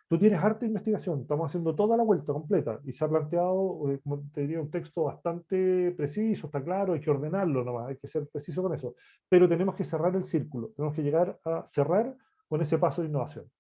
Tú tienes harta investigación, estamos haciendo toda la vuelta completa y se ha planteado, como te diría, un texto bastante preciso, está claro, hay que ordenarlo nomás, hay que ser preciso con eso, pero tenemos que cerrar el círculo, tenemos que llegar a cerrar con ese paso de innovación.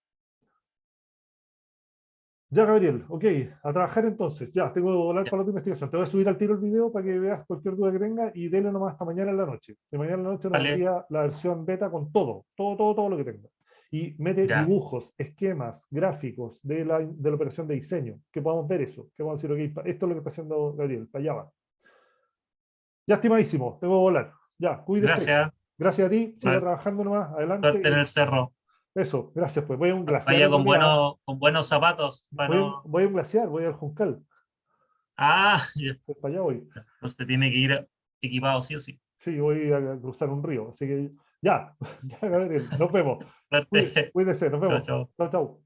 Ya, Gabriel, ok, a trabajar entonces, ya, tengo que volar
Ya,
para la otra investigación, te voy a subir al tiro el video para que veas cualquier duda que tengas y dele nomás hasta mañana en la noche. De mañana en la noche nos
vale,
envía la versión beta con todo lo que tenga. Y mete
ya,
dibujos, esquemas, gráficos de la operación de diseño, que podamos ver eso, que podamos decir, ok, esto es lo que está haciendo Gabriel, para allá va. Ya, estimadísimo, tengo que volar. Ya, cuídese.
gracias,
Gracias a ti, siga
vale,
trabajando nomás,
suerte en
adelante.
el cerro.
Eso, gracias, pues voy a un glaciar
Vaya
en realidad.
con buenos zapatos, bueno,
Voy a un glaciar, voy al Juncal.
ya,
Pues para allá voy.
entonces tiene que ir equipado sí o sí.
Sí, voy a cruzar un río. Así que ya, ya, Gabriel, nos vemos.
Suerte,
Cuídese, nos
chao,
vemos.
chao.
Chao, chao.